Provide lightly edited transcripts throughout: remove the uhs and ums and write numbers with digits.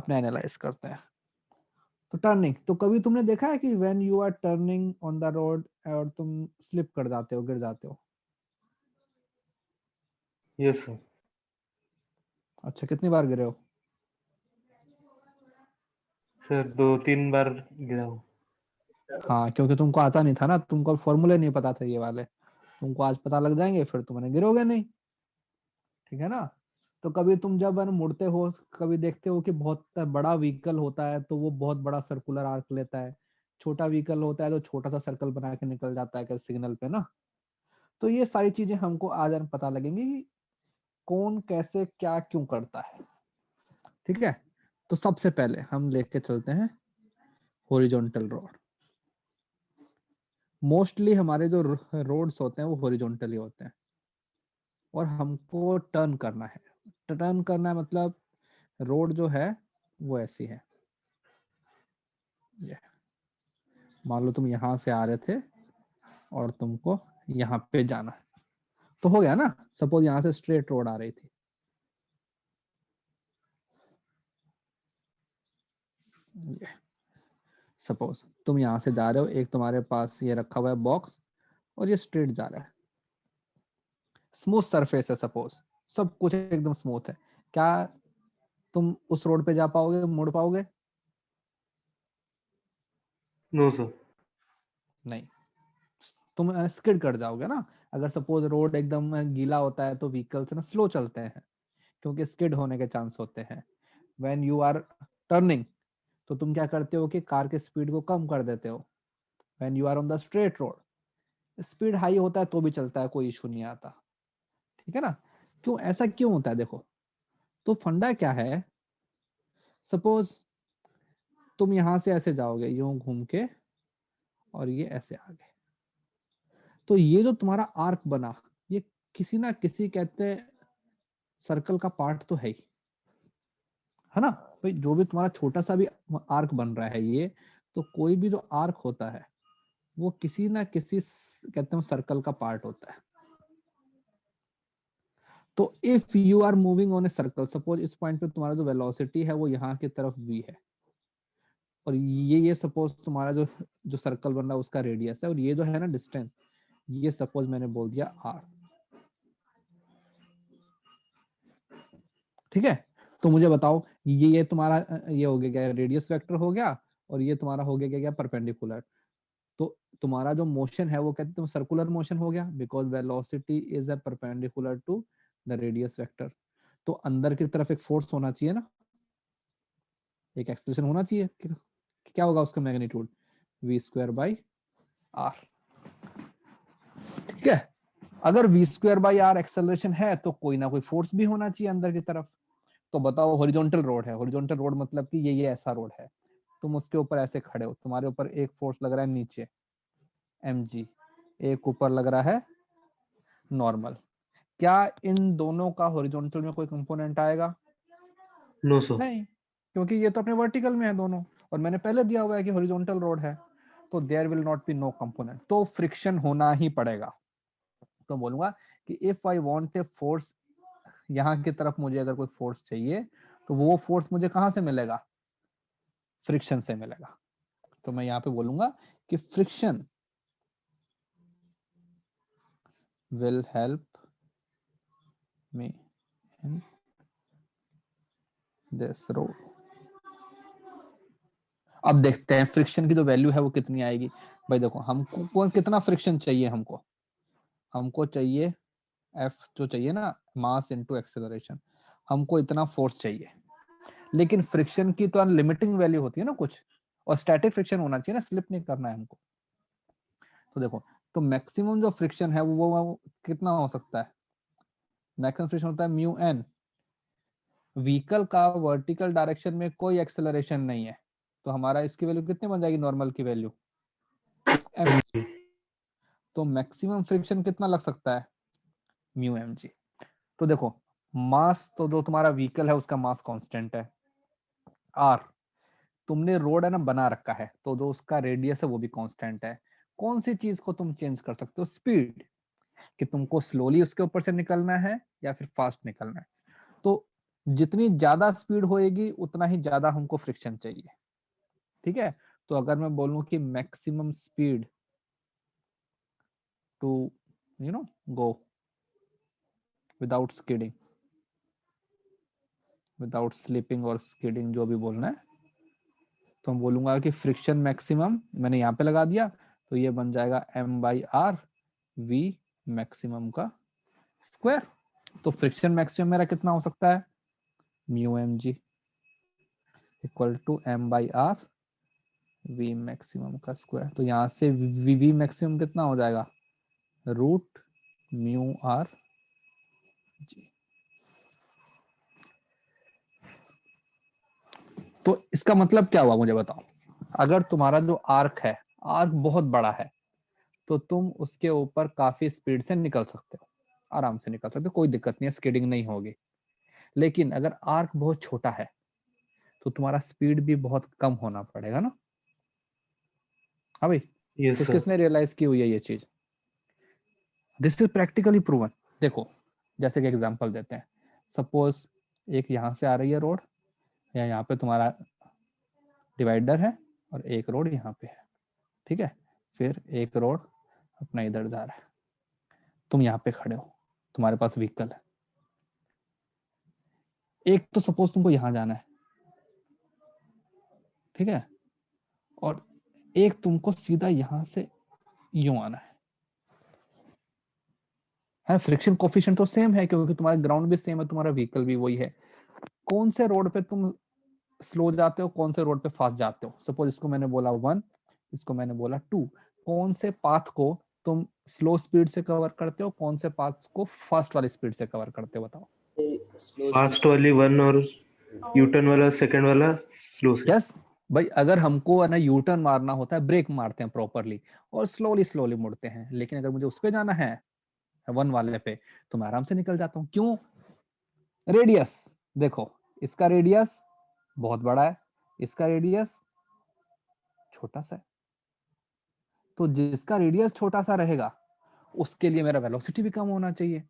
अपने एनालाइज करते हैं। तो टर्निंग, तो कभी तुमने देखा है कि when you are turning on the road और तुम स्लिप कर जाते हो, गिर जाते हो? Yes sir. अच्छा, कितनी बार गिरे हो? सर 2-3 बार गिरा हूँ। हाँ, क्योंकि तुमको आता नहीं था ना, तुमको फॉर्मूले नहीं पता था ये वाले, तुमको आज पता लग जाएंगे, फिर तुमने गिरोगे नहीं, ठीक है ना? तो कभी तुम जब मुड़ते हो, कभी देखते हो कि बहुत बड़ा व्हीकल होता है तो वो बहुत बड़ा सर्कुलर आर्क लेता है, छोटा व्हीकल होता है तो छोटा सा सर्कल बना के निकल जाता है सिग्नल पे ना। तो ये सारी चीजें हमको आज पता लगेंगी कि कौन कैसे क्या क्यों करता है, ठीक है? तो सबसे पहले हम लेके चलते हैं हॉरिजॉन्टल रोड। मोस्टली हमारे जो रोड्स होते हैं वो हॉरिजॉन्टली होते हैं, और हमको टर्न करना है। टर्न करना है मतलब रोड जो है वो ऐसी है, ये मान लो तुम यहां से आ रहे थे और तुमको यहाँ पे जाना है, तो हो गया ना। सपोज यहाँ से स्ट्रेट रोड आ रही थी, ये सपोज तुम यहाँ से जा रहे हो, एक तुम्हारे पास ये रखा हुआ है बॉक्स और ये स्ट्रेट जा रहा है, स्मूथ सरफेस है, सपोज सब कुछ एकदम स्मूथ है, क्या तुम उस रोड पे जा पाओगे, मुड़ पाओगे? No sir. नहीं, तुम स्किड कर जाओगे ना। अगर सपोज रोड एकदम गीला होता है तो व्हीकल्स ना स्लो चलते हैं, क्योंकि स्किड होने के चांस होते हैं। व्हेन यू आर टर्निंग, तो तुम क्या करते हो कि कार के स्पीड को कम कर देते हो। When you are on the straight road, speed high होता है तो भी चलता है, कोई इशू नहीं आता, ठीक है ना? क्यों ऐसा क्यों होता है, देखो। तो फंडा क्या है, सपोज तुम यहां से ऐसे जाओगे यूं घूम के और ये ऐसे आगे, तो ये जो तुम्हारा आर्क बना, ये किसी ना किसी कहते हैं सर्कल का पार्ट तो है ना? भाई जो भी तुम्हारा छोटा सा भी आर्क बन रहा है ये, तो कोई भी जो आर्क होता है वो किसी ना किसी कहते हैं सर्कल का पार्ट होता है। तो if you are moving on a circle, suppose इस पॉइंट पे तुम्हारा जो वेलोसिटी है वो यहाँ की तरफ v है, और ये सपोज तुम्हारा जो जो सर्कल बन रहा है उसका रेडियस है, और ये जो है ना डिस्टेंस, ये सपोज मैंने बोल दिया r, ठीक है? तो मुझे बताओ, ये तुम्हारा ये हो गया रेडियस वेक्टर हो गया, और ये तुम्हारा हो गया क्या, परपेंडिकुलर। तो तुम्हारा जो मोशन है वो कहते हैं सर्कुलर मोशन हो गया, because velocity is a perpendicular to the radius vector. तो अंदर की तरफ एक फोर्स होना चाहिए ना, एक एक्सेलरेशन होना चाहिए, क्या होगा उसका मैग्नीट्यूड, v² r, ठीक है? अगर v² r एक्सेलरेशन है तो कोई ना कोई फोर्स भी होना चाहिए अंदर की तरफ। तो बताओ, हॉरिजॉन्टल रोड है, हॉरिजॉन्टल रोड मतलब कि ये ऐसा रोड है, तुम उसके ऊपर ऐसे खड़े हो, तुम्हारे ऊपर एक फोर्स लग रहा है नीचे mg, एक ऊपर लग रहा है नॉर्मल। क्या इन दोनों का हॉरिजॉन्टल में कोई कंपोनेंट आएगा? No sir. नहीं, क्योंकि ये तो अपने वर्टिकल में है दोनों, और मैंने पहले दिया हुआ है कि हॉरिजॉन्टल रोड है, तो there will not be no component, तो फ्रिक्शन होना ही पड़ेगा। तो बोलूंगा कि if I want a force, यहाँ की तरफ मुझे अगर कोई फोर्स चाहिए, तो वो फोर्स मुझे कहां से मिलेगा, फ्रिक्शन से मिलेगा। तो मैं यहाँ पे बोलूंगा कि friction will help me in this road. अब देखते हैं फ्रिक्शन की जो वैल्यू है वो कितनी आएगी। भाई देखो, हमको कितना फ्रिक्शन चाहिए, हमको चाहिए F जो चाहिए ना, मास इनटू एक्सेलरेशन, हमको इतना फोर्स चाहिए। लेकिन फ्रिक्शन की तो लिमिटिंग वैल्यू होती है ना कुछ, और स्टैटिक फ्रिक्शन होना चाहिए ना, स्लिप नहीं करना है हमको। तो देखो, तो मैक्सिमम जो फ्रिक्शन है वो कितना हो सकता है, मैक्सिमम फ्रिक्शन होता है म्यू एन। व्हीकल का वर्टिकल डायरेक्शन में कोई एक्सेलरेशन नहीं है, तो हमारा इसकी वैल्यू कितनी बन जाएगी, नॉर्मल की वैल्यू एम। तो मैक्सिमम फ्रिक्शन कितना लग सकता है, म्यू एम जी। तो देखो, मास तो जो तुम्हारा व्हीकल है उसका मास कांस्टेंट है आर, तुमने रोड है ना बना रखा है, तो जो उसका रेडियस है वो भी कांस्टेंट है। कौन सी चीज को तुम चेंज कर सकते हो, स्पीड, कि तुमको स्लोली उसके ऊपर से निकलना है या फिर फास्ट निकलना है। तो जितनी ज्यादा स्पीड होएगी उतना ही ज्यादा हमको फ्रिक्शन चाहिए, ठीक है। तो अगर मैं बोलूं कि maximum speed to go without skidding, without slipping और स्किडिंग, जो भी बोलना है, तो मैं बोलूंगा कि फ्रिक्शन मैक्सिमम मैंने यहाँ पे लगा दिया, तो ये बन जाएगा m/r v मैक्सिमम का स्क्वायर। तो फ्रिक्शन मैक्सिमम मेरा कितना हो सकता है, μmg equal to m/r v maximum का स्क्वायर। तो यहाँ से v मैक्सिमम कितना हो जाएगा, रूट म्यू आर जी। तो इसका मतलब क्या हुआ मुझे बताओ, अगर तुम्हारा जो आर्क है, आर्क बहुत बड़ा है, तो तुम उसके ऊपर काफी स्पीड से निकल सकते हो, आराम से निकल सकते हो, कोई दिक्कत नहीं है, स्किडिंग नहीं होगी। लेकिन अगर आर्क बहुत छोटा है तो तुम्हारा स्पीड भी बहुत कम होना पड़ेगा ना। हाँ भाई, यस किस सर। किसने रियलाइज की हुई है ये चीज, दिस इज प्रैक्टिकली प्रूवन। देखो जैसे कि एग्जांपल देते हैं, सपोज एक यहाँ से आ रही है रोड, या यहाँ पे तुम्हारा डिवाइडर है और एक रोड यहाँ पे है, ठीक है। फिर एक रोड अपना इधर जा रहा है, तुम यहाँ पे खड़े हो, तुम्हारे पास व्हीकल है। एक तो सपोज तुमको यहाँ जाना है, ठीक है, और एक तुमको सीधा यहाँ से यूं आना है। फ्रिक्शन कोफिशिएंट तो सेम है क्योंकि तुम्हारा ग्राउंड भी सेम है, तुम्हारा व्हीकल भी वही है। कौन से रोड पे तुम स्लो जाते हो, कौन से रोड पे फास्ट जाते हो। सपोज इसको मैंने बोला 1, इसको मैंने बोला 2, कौन से पाथ को तुम स्लो स्पीड से कवर करते हो, कौन से पाथ को फास्ट वाली स्पीड से कवर करते हो, बताओ। फास्ट वाली 1 और यू टर्न वाला सेकंड वाला स्लो से। यस भाई, अगर हमको है ना यू टर्न मारना होता है, ब्रेक मारते हैं प्रॉपरली और स्लोली स्लोली मुड़ते हैं, लेकिन अगर मुझे उस पे जाना है 1 वाले पे, तो मैं आराम से निकल जाता हूँ। क्यों, रेडियस देखो, इसका रेडियस बहुत बड़ा है, इसका रेडियस छोटा सा है। तो जिसका रेडियस छोटा सा रहेगा उसके लिए मेरा वेलोसिटी भी कम होना चाहिए,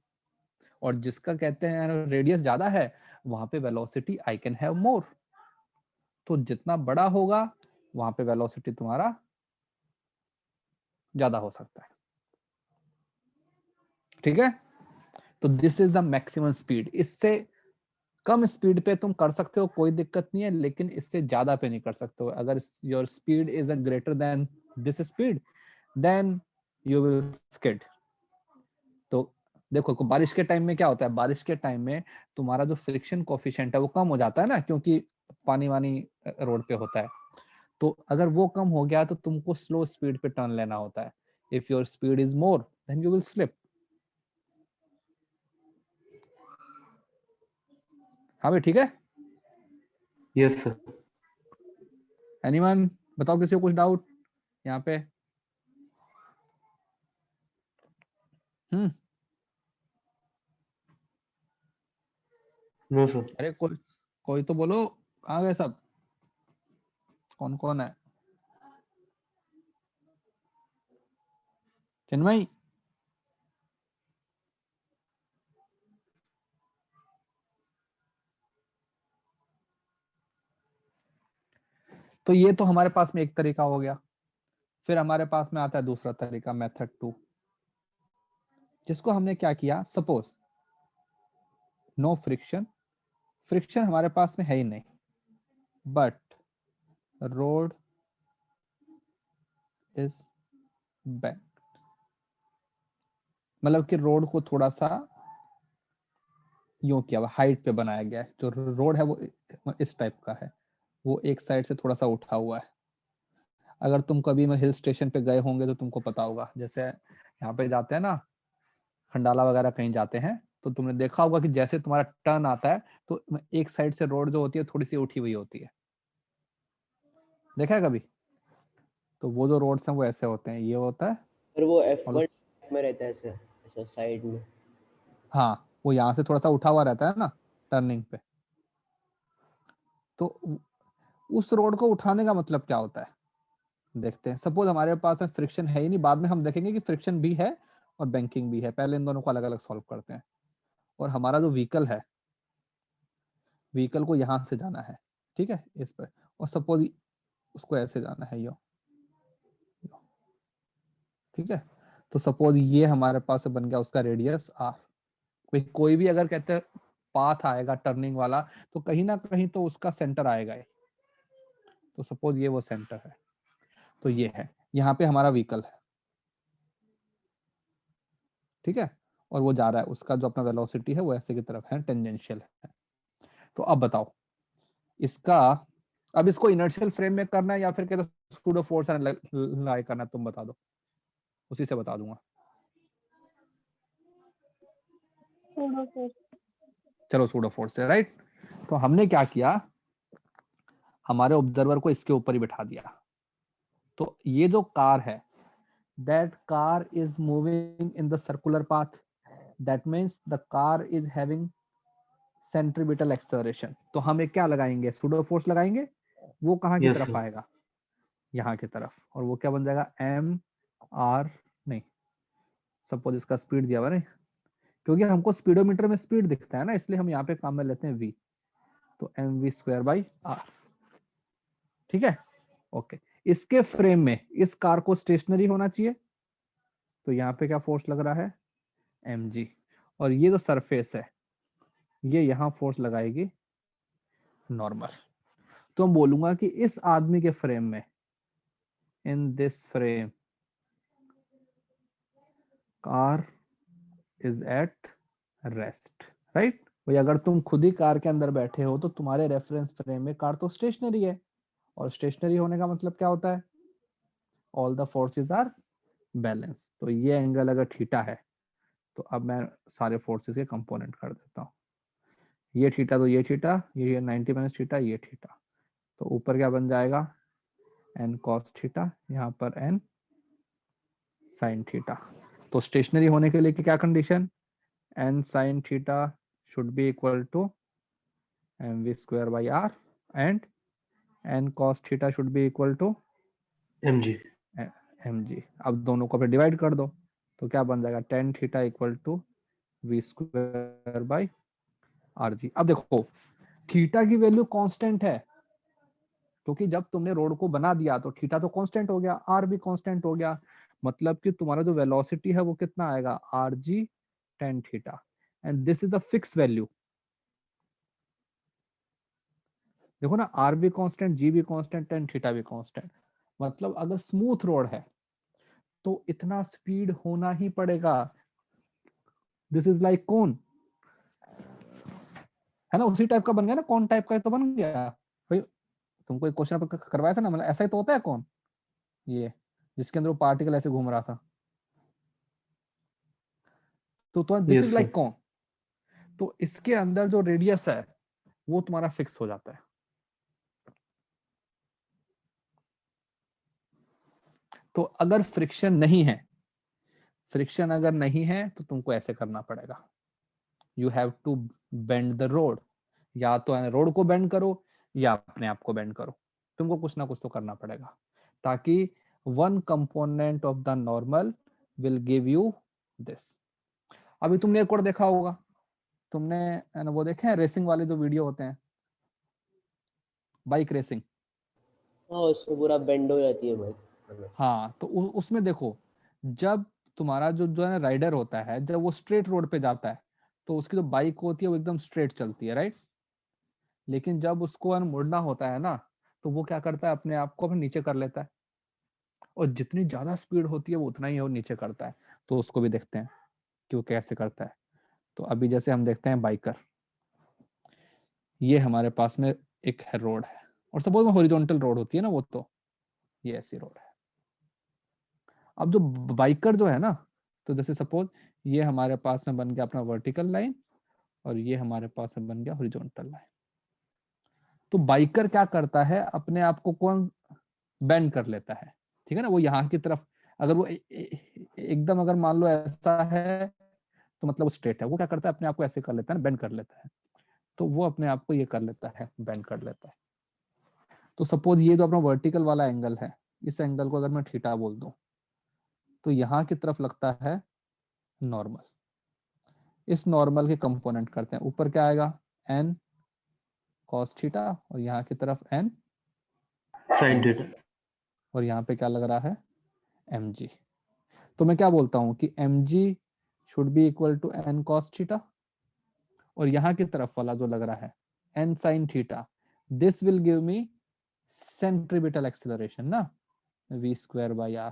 और जिसका कहते हैं रेडियस ज्यादा है वहां पे velocity I can have more. तो जितना बड़ा होगा वहां पे वेलोसिटी तुम्हारा ज्यादा हो सकता है, ठीक है। तो this is the maximum speed. इससे कम स्पीड पे तुम कर सकते हो, कोई दिक्कत नहीं है, लेकिन इससे ज्यादा पे नहीं कर सकते हो। अगर your speed is greater than this speed, then you will skid. तो देखो बारिश के टाइम में क्या होता है, बारिश के टाइम में तुम्हारा जो फ्रिक्शन कोफिशिएंट है वो कम हो जाता है ना, क्योंकि पानी वानी रोड पे होता है। तो अगर वो कम हो गया तो तुमको स्लो स्पीड पे टर्न लेना होता है। If your speed is more than you will slip. हाँ भाई ठीक है। Yes sir. एनीवन, बताओ किसी को कुछ डाउट यहाँ पे। हम्म, नो सर। अरे कोई कोई तो बोलो, कहाँ गए सब, कौन कौन है। चिन्मय, तो ये तो हमारे पास में एक तरीका हो गया। फिर हमारे पास में आता है दूसरा तरीका, मेथड 2, जिसको हमने क्या किया, सपोज नो फ्रिक्शन, फ्रिक्शन हमारे पास में है ही नहीं, बट रोड इज बैंक, मतलब कि रोड को थोड़ा सा यूं किया हुआ, हाइट पे बनाया गया है। जो रोड है वो इस टाइप का है, वो एक साइड से थोड़ा सा उठा हुआ है। अगर तुम कभी में हिल स्टेशन पे गए होंगे तो तुमको पता होगा, जैसे यहाँ पे जाते हैं ना, खंडाला वगैरह कहीं जाते हैं, तो तुमने देखा होगा कि जैसे तुम्हारा टर्न आता है तो एक साइड से रोड जो होती है थोड़ी सी उठी हुई होती है, देखा है कभी। तो वो जो रोड्स हैं वो ऐसे होते हैं, ये होता है। पर वो और F1 में रहता है ऐसा ऐसा साइड में। हाँ, वो यहाँ से थोड़ा सा उठा हुआ रहता है ना टर्निंग पे। तो उस रोड को उठाने का मतलब क्या होता है, देखते हैं। सपोज हमारे पास में फ्रिक्शन है ही नहीं, बाद में हम देखेंगे कि फ्रिक्शन भी है और बैंकिंग भी है, पहले इन दोनों को अलग अलग सॉल्व करते हैं। और हमारा जो व्हीकल है व्हीकल को यहाँ से जाना है, ठीक है, इस पर, और सपोज उसको ऐसे जाना है यो, ठीक है। तो सपोज ये हमारे पास बन गया उसका रेडियस r। कोई भी अगर कहते हैं पाथ आएगा टर्निंग वाला, तो कहीं ना कहीं तो उसका सेंटर आएगा ही। तो सपोज ये वो सेंटर है, तो ये है, यहाँ पे हमारा व्हीकल है, ठीक है, और वो जा रहा है, उसका जो अपना वेलोसिटी है वो ऐसे की तरफ है, टेंजेंशियल है। तो अब बताओ इसका, अब इसको इनर्शियल फ्रेम में करना है या फिर कहते सूडो फोर्स अप्लाई करना है, तुम बता दो, उसी से बता दूंगा। चलो सूडो फोर्स से, राइट। तो हमने क्या किया, हमारे ऑब्जर्वर को इसके ऊपर ही बिठा दिया। तो ये जो कार है, that car is moving in the circular path, that means the car is having centripetal acceleration। तो हम एक क्या लगाएंगे, सूडो फोर्स लगाएंगे, वो कहाँ की Yes, तरफ sir. आएगा, यहाँ की तरफ, और वो क्या बन जाएगा, एम आर, नहीं सपोज इसका स्पीड दिया हुआ नहीं, क्योंकि हमको स्पीडोमीटर में स्पीड दिखता है ना, इसलिए हम यहाँ पे काम में लेते हैं v। तो M V square by R, ठीक है, ओके। इसके फ्रेम में इस कार को स्टेशनरी होना चाहिए, तो यहाँ पे क्या फोर्स लग रहा है, mg, और ये जो सरफेस है ये यहाँ फोर्स लगाएगी नॉर्मल। तो मैं बोलूंगा कि इस आदमी के फ्रेम में, in this frame car is at rest, right. भाई अगर तुम खुद ही कार के अंदर बैठे हो तो तुम्हारे रेफरेंस फ्रेम में कार तो स्टेशनरी है, और स्टेशनरी होने का मतलब क्या होता है, all the forces are balance. तो ये एंगल अगर थीटा है, तो अब मैं सारे फोर्सेस के कंपोनेंट कर देता हूँ, ये थीटा तो ये थीटा, ये 90 माइनस थीटा, ये थीटा, तो ऊपर क्या बन जाएगा, एन कॉस थीटा, यहाँ पर एन साइन थीटा। तो स्टेशनरी होने के लिए क्या condition, N sine theta should be equal to M V square by R, and N cos theta should be equal to mg. M G. अब दोनों को फिर डिवाइड कर दो, तो क्या बन जाएगा, tan theta equal to V square by R G. अब देखो थीटा की वैल्यू कांस्टेंट है, क्योंकि जब तुमने रोड को बना दिया तो थीटा तो कांस्टेंट हो गया, आर भी कांस्टेंट हो गया, मतलब कि तुम्हारा जो वेलोसिटी है वो कितना आएगा, R G tan theta, and this is the fix value. देखो ना, आर भी कांस्टेंट, जी भी कांस्टेंट, टेन थीटा भी कांस्टेंट, मतलब अगर स्मूथ रोड है तो इतना स्पीड होना ही पड़ेगा। दिस इज लाइक कौन, है ना, उसी टाइप का बन गया ना, कौन टाइप का तो बन गया भाई। तुमको एक क्वेश्चन करवाया था ना, मतलब ऐसा ही तो होता है कौन, ये जिसके अंदर वो पार्टिकल ऐसे घूम रहा था, तो this Yes, is sir. Like कौन। तो इसके अंदर जो रेडियस है वो तुम्हारा फिक्स हो जाता है। तो अगर फ्रिक्शन नहीं है, फ्रिक्शन अगर नहीं है तो तुमको ऐसे करना पड़ेगा, you have to bend the road, या तो रोड को बेंड करो या अपने आप को बेंड करो, तुमको कुछ ना कुछ तो करना पड़ेगा, ताकि one component of the normal will give you this. अभी तुमने एक और देखा होगा, तुमने वो देखे हैं रेसिंग वाले जो वीडियो होते हैं, बाइक रेसिंग, हाँ, उसमें पूरा बेंड हो जाती है बाइक। हाँ, तो उसमें देखो, जब तुम्हारा जो है ना राइडर होता है, जब वो स्ट्रेट रोड पे जाता है तो उसकी जो बाइक होती है वो एकदम स्ट्रेट चलती है, राइट। लेकिन जब उसको मुड़ना होता है ना, तो वो क्या करता है, अपने आप को अपने नीचे कर लेता है, और जितनी ज्यादा स्पीड होती है वो उतना ही वो नीचे करता है। तो उसको भी देखते हैं कि वो कैसे करता है। तो अभी जैसे हम देखते हैं बाइकर, ये हमारे पास में एक रोड है, और सपोज में हॉरिजॉन्टल रोड होती है ना, वो तो ये ऐसी रोड है। अब जो बाइकर जो है ना, तो जैसे सपोज ये हमारे पास में बन गया अपना वर्टिकल लाइन, और ये हमारे पास में बन गया हॉरिजॉन्टल लाइन। तो बाइकर क्या करता है, अपने आप को कौन बेंड कर लेता है, ठीक है ना, वो यहाँ की तरफ, अगर वो एकदम अगर मान लो ऐसा है तो मतलब वो स्ट्रेट है, वो क्या करता है, अपने आप को ऐसे कर लेता है, बेंड कर लेता है। तो वो अपने आप को ये कर लेता है, बेंड कर लेता है। तो सपोज ये जो अपना वर्टिकल वाला एंगल है, इस एंगल को अगर मैं थीटा बोल दूं, तो यहाँ की तरफ लगता है नॉर्मल। इस नॉर्मल के कंपोनेंट करते हैं, ऊपर क्या आएगा, एन cos थीटा और यहाँ की तरफ n साइन थीटा। और यहाँ पे क्या लग रहा है mg। तो मैं क्या बोलता हूँ कि mg should be equal to n cos theta और यहाँ की तरफ वाला जो लग रहा है n sin theta, this will give me centripetal acceleration ना, v स्क्वायर बाई r।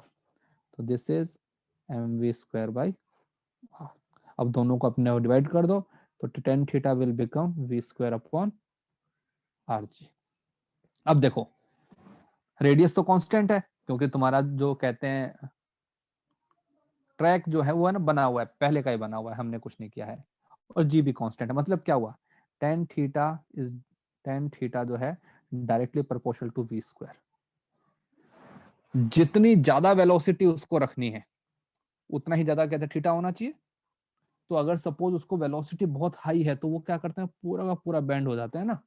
तो this is mv square by r। अब दोनों को अपने डिवाइड कर दो तो tan theta will become v square upon rg। अब देखो रेडियस तो कांस्टेंट है क्योंकि तुम्हारा जो कहते हैं ट्रैक जो है वो है ना बना हुआ है, पहले का ही बना हुआ है, हमने कुछ नहीं किया है, और जी भी कांस्टेंट है। मतलब क्या हुआ, tan थीटा जो है directly proportional to v square. जितनी ज्यादा वेलोसिटी उसको रखनी है उतना ही ज्यादा कहते हैं थीटा होना चाहिए। तो अगर सपोज उसको वेलोसिटी बहुत हाई है तो वो क्या करते हैं, पूरा का पूरा बैंड हो जाता है ना,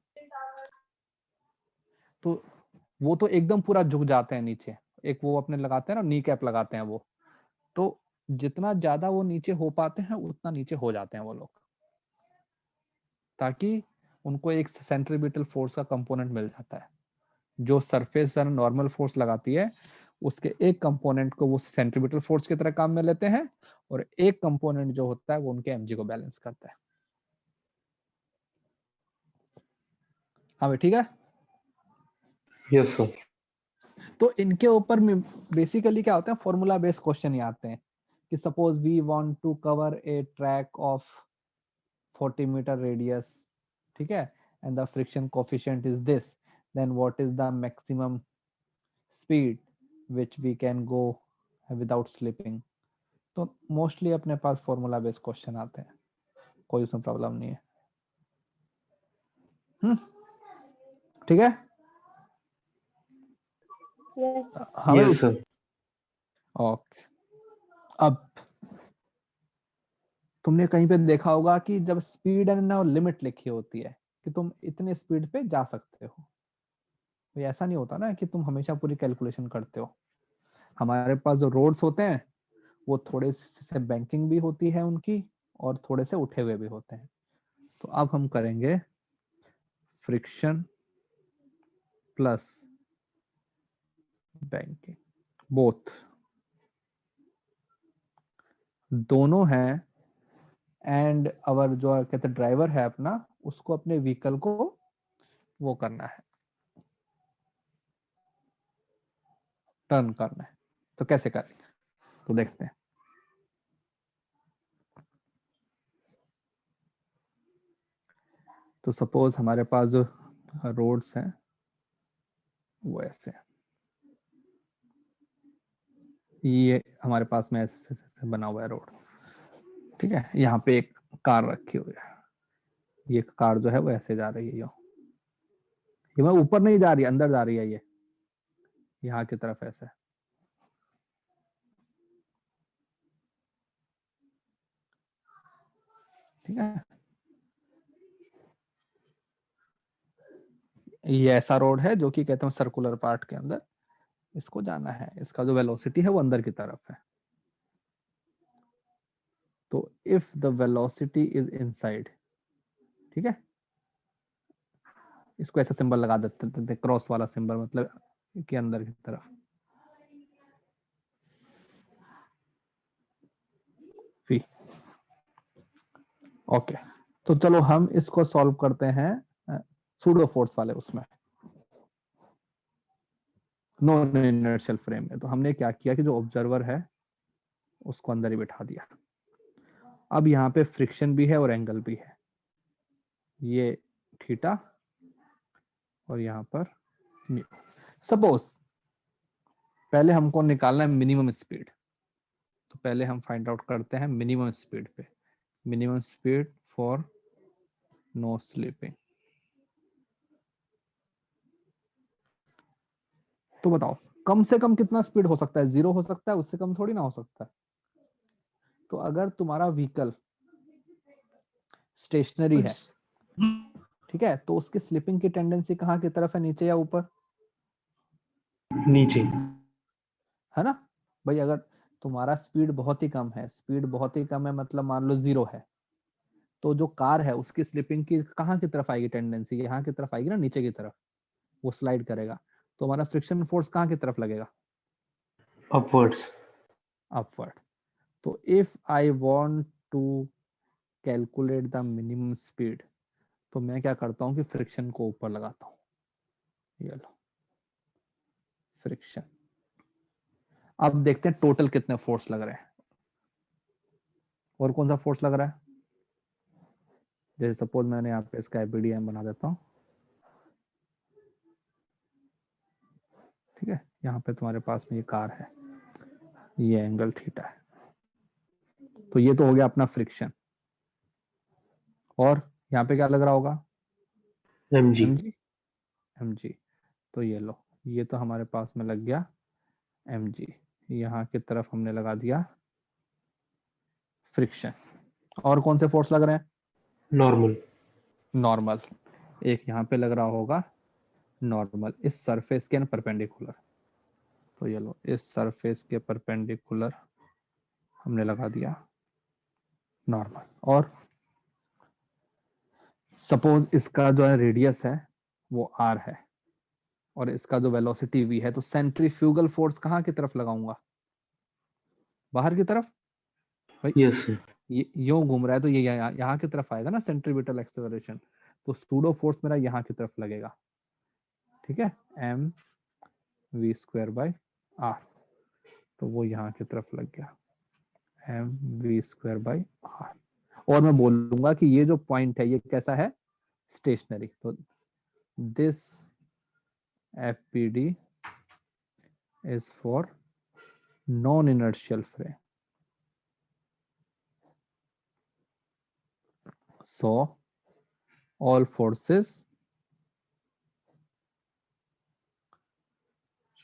तो वो तो एकदम पूरा झुक जाते हैं नीचे। एक वो अपने लगाते हैं ना, नी कैप लगाते हैं वो, तो जितना ज्यादा वो नीचे हो पाते हैं उतना नीचे हो जाते हैं वो लोग, ताकि उनको एक सेंट्रीपिटल फोर्स का कंपोनेंट मिल जाता है। जो सरफेस नॉर्मल फोर्स लगाती है उसके एक कंपोनेंट को वो सेंट्रीपिटल फोर्स की तरह काम में लेते हैं और एक कंपोनेंट जो होता है वो उनके एमजी को बैलेंस करता है। हाँ भाई ठीक है। Yes sir. तो इनके ऊपर में बेसिकली क्या होता है, फॉर्मूला बेस्ड क्वेश्चन ही आते हैं कि suppose we want to cover a track of 40 metre radius, ठीक है, and the friction coefficient is this, then what is the maximum speed which we can go without slipping. तो mostly अपने पास formula based question आते हैं, कोई उसमें problem नहीं है। ठीक है। हाँ भाई। Yes sir. ओके। अब तुमने कहीं पे देखा होगा कि जब स्पीड एंड ना लिमिट लिखी होती है कि तुम इतने स्पीड पे जा सकते हो, तो ऐसा नहीं होता ना कि तुम हमेशा पूरी कैलकुलेशन करते हो। हमारे पास जो रोड्स होते हैं वो थोड़े से बैंकिंग भी होती है उनकी और थोड़े से उठे हुए भी होते हैं। तो अब हम करेंगे फ्रिक्शन प्लस बैंकिंग, बोथ दोनों हैं। एंड अवर जो कहते हैं ड्राइवर है अपना, उसको अपने व्हीकल को वो करना है, टर्न करना है। तो कैसे करेंगे तो देखते हैं। तो सपोज हमारे पास जो रोड्स हैं वो ऐसे, ये हमारे पास में ऐसे बना हुआ है रोड, ठीक है। यहाँ पे एक कार रखी हुई है, ये कार जो है वो ऐसे जा रही है, ये मैं ऊपर नहीं जा रही, अंदर जा रही है, ये यहाँ की तरफ ऐसे, ठीक है। ये ऐसा रोड है जो कि कहते हैं सर्कुलर पार्ट के अंदर इसको जाना है, इसका जो वेलोसिटी है वो अंदर की तरफ है। तो if the velocity is inside, ठीक है, इसको ऐसा सिंबल लगा देते थे, क्रॉस वाला सिंबल, मतलब कि अंदर की तरफ। ओके, तो चलो हम इसको सॉल्व करते हैं सूडो फोर्स वाले उसमें, नॉन इनर्शियल फ्रेम में। तो हमने क्या किया कि जो ऑब्जर्वर है उसको अंदर ही बिठा दिया। अब यहाँ पे फ्रिक्शन भी है और एंगल भी है, ये थीटा और यहाँ पर म्यू। सपोज पहले हमको निकालना है मिनिमम स्पीड, तो पहले हम फाइंड आउट करते हैं मिनिमम स्पीड पे, minimum speed for no slipping. तो बताओ कम से कम कितना स्पीड हो सकता है, 0 हो सकता है, उससे कम थोड़ी ना हो सकता है। तो अगर तुम्हारा व्हीकल स्टेशनरी है, ठीक है, तो उसकी स्लिपिंग की टेंडेंसी कहाँ की तरफ है, नीचे या ऊपर? नीचे। है ना भाई। अगर तुम्हारा स्पीड बहुत ही कम है, स्पीड बहुत ही कम है मतलब मान लो 0 है, तो जो कार है उसकी स्लिपिंग की कहाँ की तरफ आएगी टेंडेंसी, यहाँ की तरफ आएगी ना, नीचे की तरफ वो स्लाइड करेगा। तो हमारा फ्रिक्शन फोर्स कहाँ की तरफ लगेगा, अपवर्ड्स। अपवर्ड। तो if I want to calculate the minimum speed, तो मैं क्या करता हूँ कि फ्रिक्शन को ऊपर लगाता हूँ, ये लो फ्रिक्शन। अब देखते हैं टोटल कितने फोर्स लग रहे हैं, और कौन सा फोर्स लग रहा है। जैसे सपोज मैंने यहाँ पे इसका एपीडीएम बना देता हूँ, ठीक है। यहाँ पे तुम्हारे पास में ये कार है, ये एंगल थीटा है, तो ये तो हो गया अपना फ्रिक्शन। और यहाँ पे क्या लग रहा होगा, mg। mg। तो ये लो, ये तो हमारे पास में लग गया mg, यहाँ की तरफ हमने लगा दिया फ्रिक्शन। और कौन से फोर्स लग रहे हैं, नॉर्मल। नॉर्मल। एक यहाँ पे लग रहा होगा नॉर्मल, इस सरफेस के परपेंडिकुलर। तो ये लो, इस सरफेस के परपेंडिकुलर हमने लगा दिया नॉर्मल। और सपोज इसका जो है रेडियस है वो r है, और इसका जो वेलोसिटी v है, तो सेंट्रीफ्यूगल फोर्स कहाँ की तरफ लगाऊंगा, बाहर की तरफ। भाई यस सर। ये यूं घूम रहा है तो ये यहाँ की तरफ आएगा ना सेंट्रीपिटल एक्सेलरेशन, तो सूडो फोर्स मेरा यहाँ की तरफ लगेगा, ठीक है, M V square by R. तो वो यहाँ की तरफ लग गया M V square by R. और मैं बोलूंगा कि ये जो पॉइंट है ये कैसा है, स्टेशनरी। तो this FPD is for non inertial frame, so all forces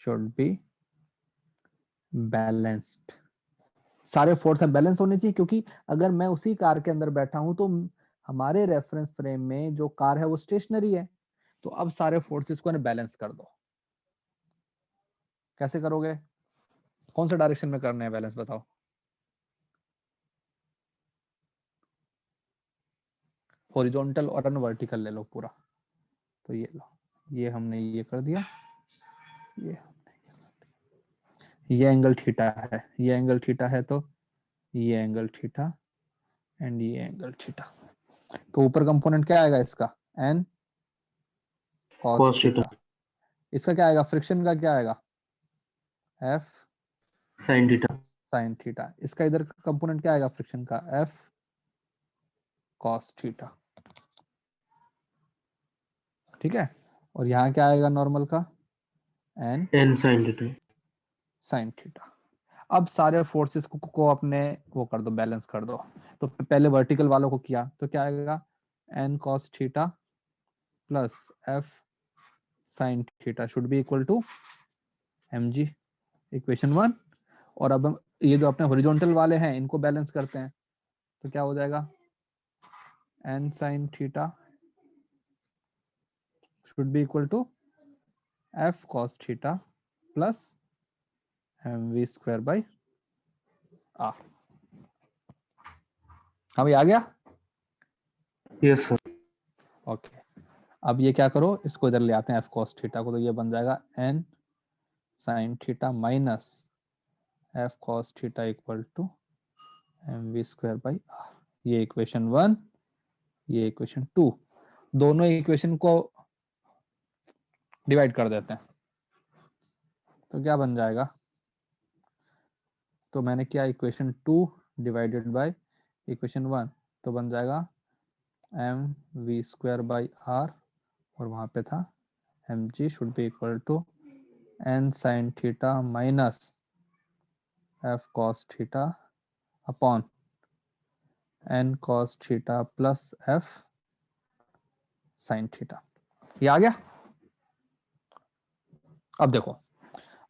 should be balanced। सारे फोर्स बैलेंस होने चाहिए, क्योंकि अगर मैं उसी कार के अंदर बैठा हूं तो हमारे रेफरेंस फ्रेम में जो कार है वो स्टेशनरी है। तो अब सारे फोर्सेस को बैलेंस कर दो। कैसे करोगे, कौन से डायरेक्शन में करना है बैलेंस बताओ। हॉरिजॉन्टल और वर्टिकल ले लो पूरा। तो ये लो, ये हमने ये कर दिया, ये एंगल थीटा है, ये एंगल थीटा है, तो ये एंगल थीटा एंड ये एंगल थीटा। तो ऊपर कंपोनेंट क्या आएगा इसका, N cos cos theta. Theta. इसका क्या आएगा, फ्रिक्शन का क्या आएगा, F sin theta. Sine theta. इसका इधर कंपोनेंट क्या आएगा फ्रिक्शन का, एफ कॉस थीटा, ठीक है। और यहाँ क्या आएगा नॉर्मल का, N n sin theta. Sine theta. अब सारे फोर्सेस को अपने वो कर दो, बैलेंस कर दो। तो पहले वर्टिकल वालों को किया तो क्या आएगा, N cos theta plus F sine theta should be equal to mg, equation 1। और अब हम ये जो अपने हॉरिजॉन्टल वाले हैं इनको बैलेंस करते हैं, तो क्या हो जाएगा, n sin theta should be equal to f cos theta plus mv square by r। हाँ भाई आ गया, यस सर। ओके। अब ये क्या करो, इसको इधर ले आते हैं f cos थीटा को, तो ये बन जाएगा n sin theta minus f cos theta equal to mv square by r। ये इक्वेशन 1, ये इक्वेशन 2। दोनों इक्वेशन को डिवाइड कर देते हैं, तो क्या बन जाएगा, तो मैंने किया इक्वेशन 2 डिवाइडेड बाय इक्वेशन 1, तो बन जाएगा M V square by R, और वहां पे था M G should be equal to N sine theta minus F cos theta upon N cos theta plus F sine theta. ये आ गया। अब देखो,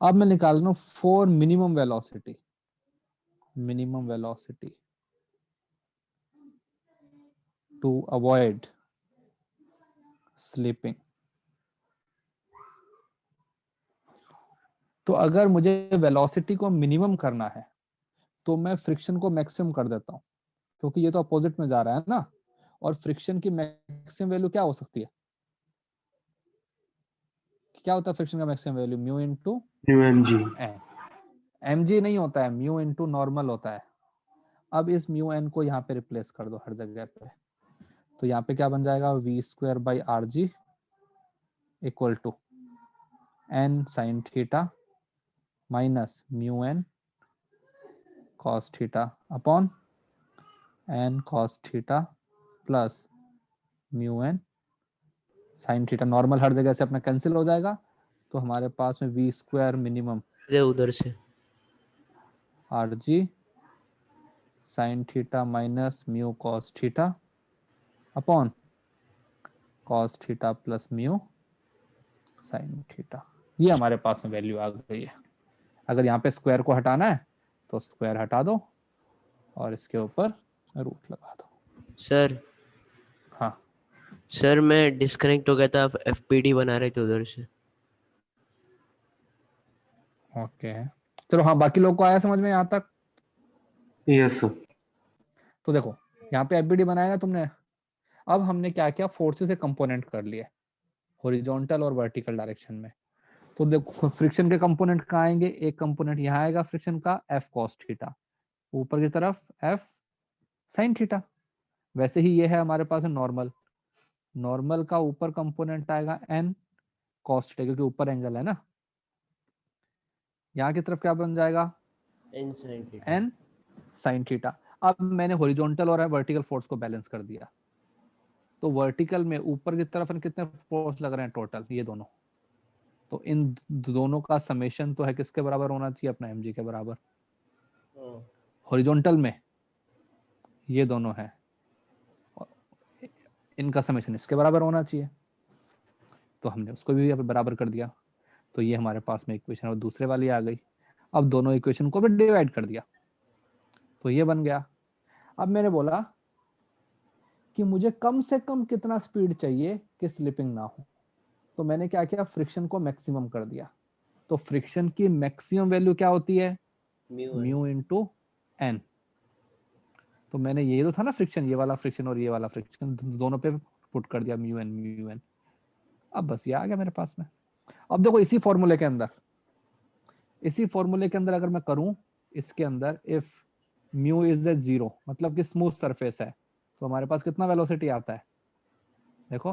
अब मैं निकाल रहा हूं for minimum velocity, minimum velocity to avoid sleeping. तो अगर मुझे वेलोसिटी को मिनिमम करना है तो मैं फ्रिक्शन को मैक्सिमम कर देता हूं, क्योंकि ये तो अपोजिट में जा रहा है ना। और फ्रिक्शन की मैक्सिमम वैल्यू क्या हो सकती है? क्या होता है फ्रिक्शन का maximum value? Mu into new M G. N. mg नहीं होता है, म्यू इनटू नॉर्मल होता है। अब इस म्यू एन को यहाँ पे रिप्लेस कर दो हर जगह पे, तो यहाँ पे क्या बन जाएगा? V square by R G equal to N sine theta minus mu N cos theta upon N cos theta plus mu N sine theta. Normal हर जगह से अपना कैंसिल हो जाएगा, तो हमारे पास में वी स्क्वायर मिनिमम उधर से are G sine theta minus mu cos theta upon cos theta plus mu sine theta. ये हमारे पास में वैल्यू आ गई है। अगर यहाँ पे स्क्वायर को हटाना है तो स्क्वायर हटा दो और इसके ऊपर रूट लगा दो। सर। हाँ सर मैं डिस्कनेक्ट हो गया था, एफपीडी बना रहे थे उधर से। ओके चलो, हाँ बाकी लोग को आया समझ में यहाँ तक? Yes sir. तो देखो यहाँ पे एफबीडी बनाया ना तुमने। अब हमने क्या किया, फोर्सेस से कंपोनेंट कर लिए हॉरिजॉन्टल और वर्टिकल डायरेक्शन में। तो देखो फ्रिक्शन के कंपोनेंट कहाँ आएंगे? एक कंपोनेंट यहाँ आएगा फ्रिक्शन का एफ कॉस थीटा, ऊपर की तरफ एफ साइन थीटा। वैसे ही ये है हमारे पास नॉर्मल, नॉर्मल का ऊपर कंपोनेंट आएगा एन कॉस थीटा, क्योंकि ऊपर एंगल है ना। यहाँ की तरफ क्या बन जाएगा? N sine theta. N sine theta. अब मैंने हॉरिजॉन्टल और वर्टिकल फोर्स को बैलेंस कर दिया, तो वर्टिकल में ऊपर की तरफ कितने फोर्स लग रहे हैं टोटल? ये दोनों। तो इन दोनों का समेशन तो है किसके बराबर होना चाहिए? अपना mg के बराबर। हॉरिजॉन्टल में ये दोनों है, इनका समेशन इसके बराबर होना चाहिए, तो हमने उसको भी बराबर कर दिया। तो ये हमारे पास में इक्वेशन और दूसरे वाली आ गई। अब दोनों इक्वेशन को भी डिवाइड कर दिया, तो ये बन गया। अब मैंने बोला कि मुझे कम से कम कितना स्पीड चाहिए कि स्लिपिंग ना हो, तो मैंने क्या किया, फ्रिक्शन को मैक्सिमम कर दिया। तो फ्रिक्शन की मैक्सिमम वैल्यू क्या होती है? Mu into N. तो मैंने ये तो था ना फ्रिक्शन, ये वाला फ्रिक्शन और ये वाला फ्रिक्शन दोनों पे पुट कर दिया म्यू एन म्यू एन। अब बस ये आ गया मेरे पास में। अब देखो इसी फॉर्मूले के अंदर, इसी फॉर्मूले के अंदर अगर मैं करूं इसके अंदर, if mu is a zero मतलब कि स्मूथ सरफेस है, तो हमारे पास कितना वेलोसिटी आता है? देखो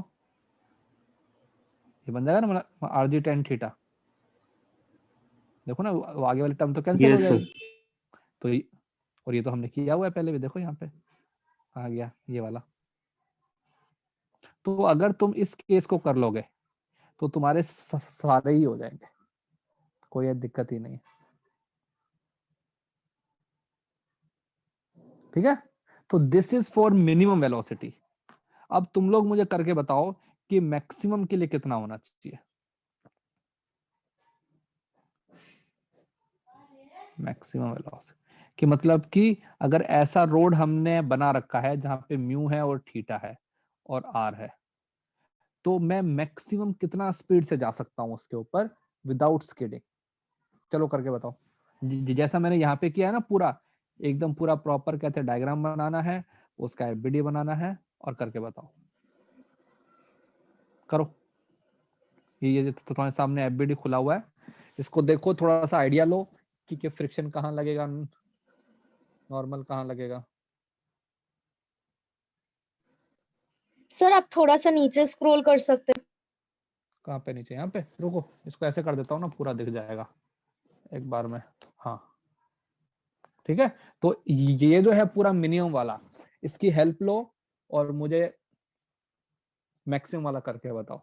ये बन जाएगा ना आर जी टेन थीटा। देखो ना वो आगे वाली टर्म तो कैंसिल हो यस सर। जाएगी। तो और ये तो हमने किया हुआ है पहले भी, देखो यहाँ पे आ गया ये वाला। तो अगर तुम इस केस को कर लोगे तो तुम्हारे सारे ही हो जाएंगे, कोई दिक्कत ही नहीं है। ठीक है, तो this is for minimum velocity. अब तुम लोग मुझे करके बताओ कि मैक्सिमम के लिए कितना होना चाहिए? मैक्सिमम वेलोसिटी कि मतलब कि अगर ऐसा रोड हमने बना रखा है जहां पे म्यू है और थीटा है और आर है, तो मैं मैक्सिमम कितना स्पीड से जा सकता हूं उसके ऊपर विदाउट स्किडिंग? चलो करके बताओ। जैसा मैंने यहाँ पे किया है ना, पूरा एकदम पूरा प्रॉपर कहते हैं डायग्राम बनाना है, उसका एफबीडी बनाना है और करके बताओ। करो। ये तो तुम्हारे सामने एफबीडी खुला हुआ है, इसको देखो, थोड़ा सा आइडिया लो कि फ्रिक्शन कहाँ लगेगा, नॉर्मल कहाँ लगेगा। सर आप थोड़ा सा नीचे स्क्रॉल कर सकते हैं। कहाँ पे नीचे? यहाँ पे रुको, इसको ऐसे कर देता हूँ ना, पूरा दिख जाएगा एक बार में। हाँ ठीक है, तो ये जो है पूरा मिनिमम वाला, इसकी हेल्प लो और मुझे मैक्सिमम वाला करके बताओ।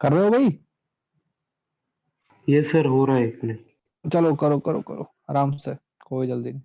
कर रहे हो भाई? ये सर हो रहा है एक मिनट। चलो करो करो करो आराम से, कोई जल्दी नहीं।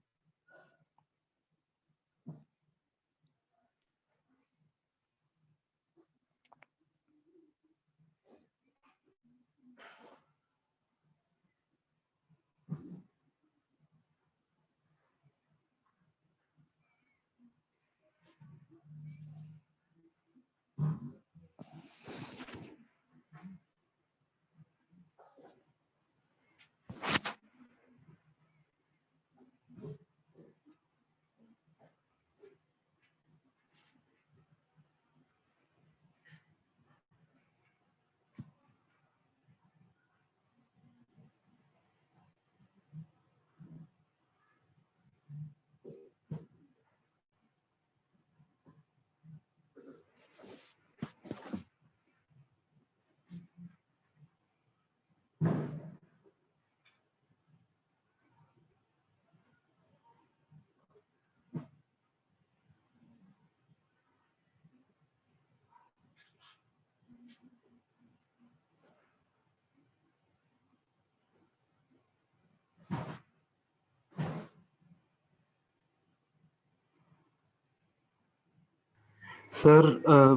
Sir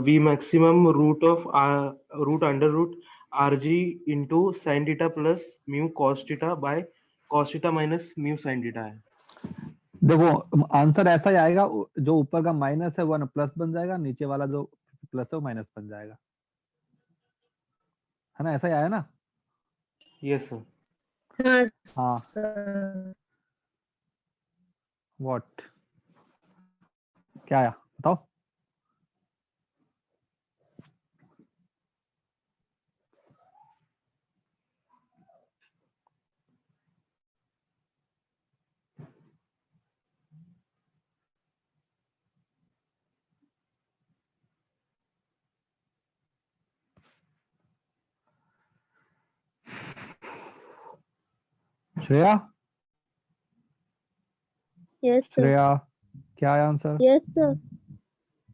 v maximum root under root rg into sin theta plus mu cos theta by cos theta minus mu sin theta है। देखो आंसर ऐसा ही आएगा, जो ऊपर का माइनस है वो ना प्लस बन जाएगा, नीचे वाला जो प्लस है वो माइनस बन जाएगा, है ना? ऐसा ही आया ना? Yes sir. हाँ हाँ। सर। व्हाट, क्या आया बताओ? Shreya, yes sir. श्रेया क्या आया आंसर? Yes sir.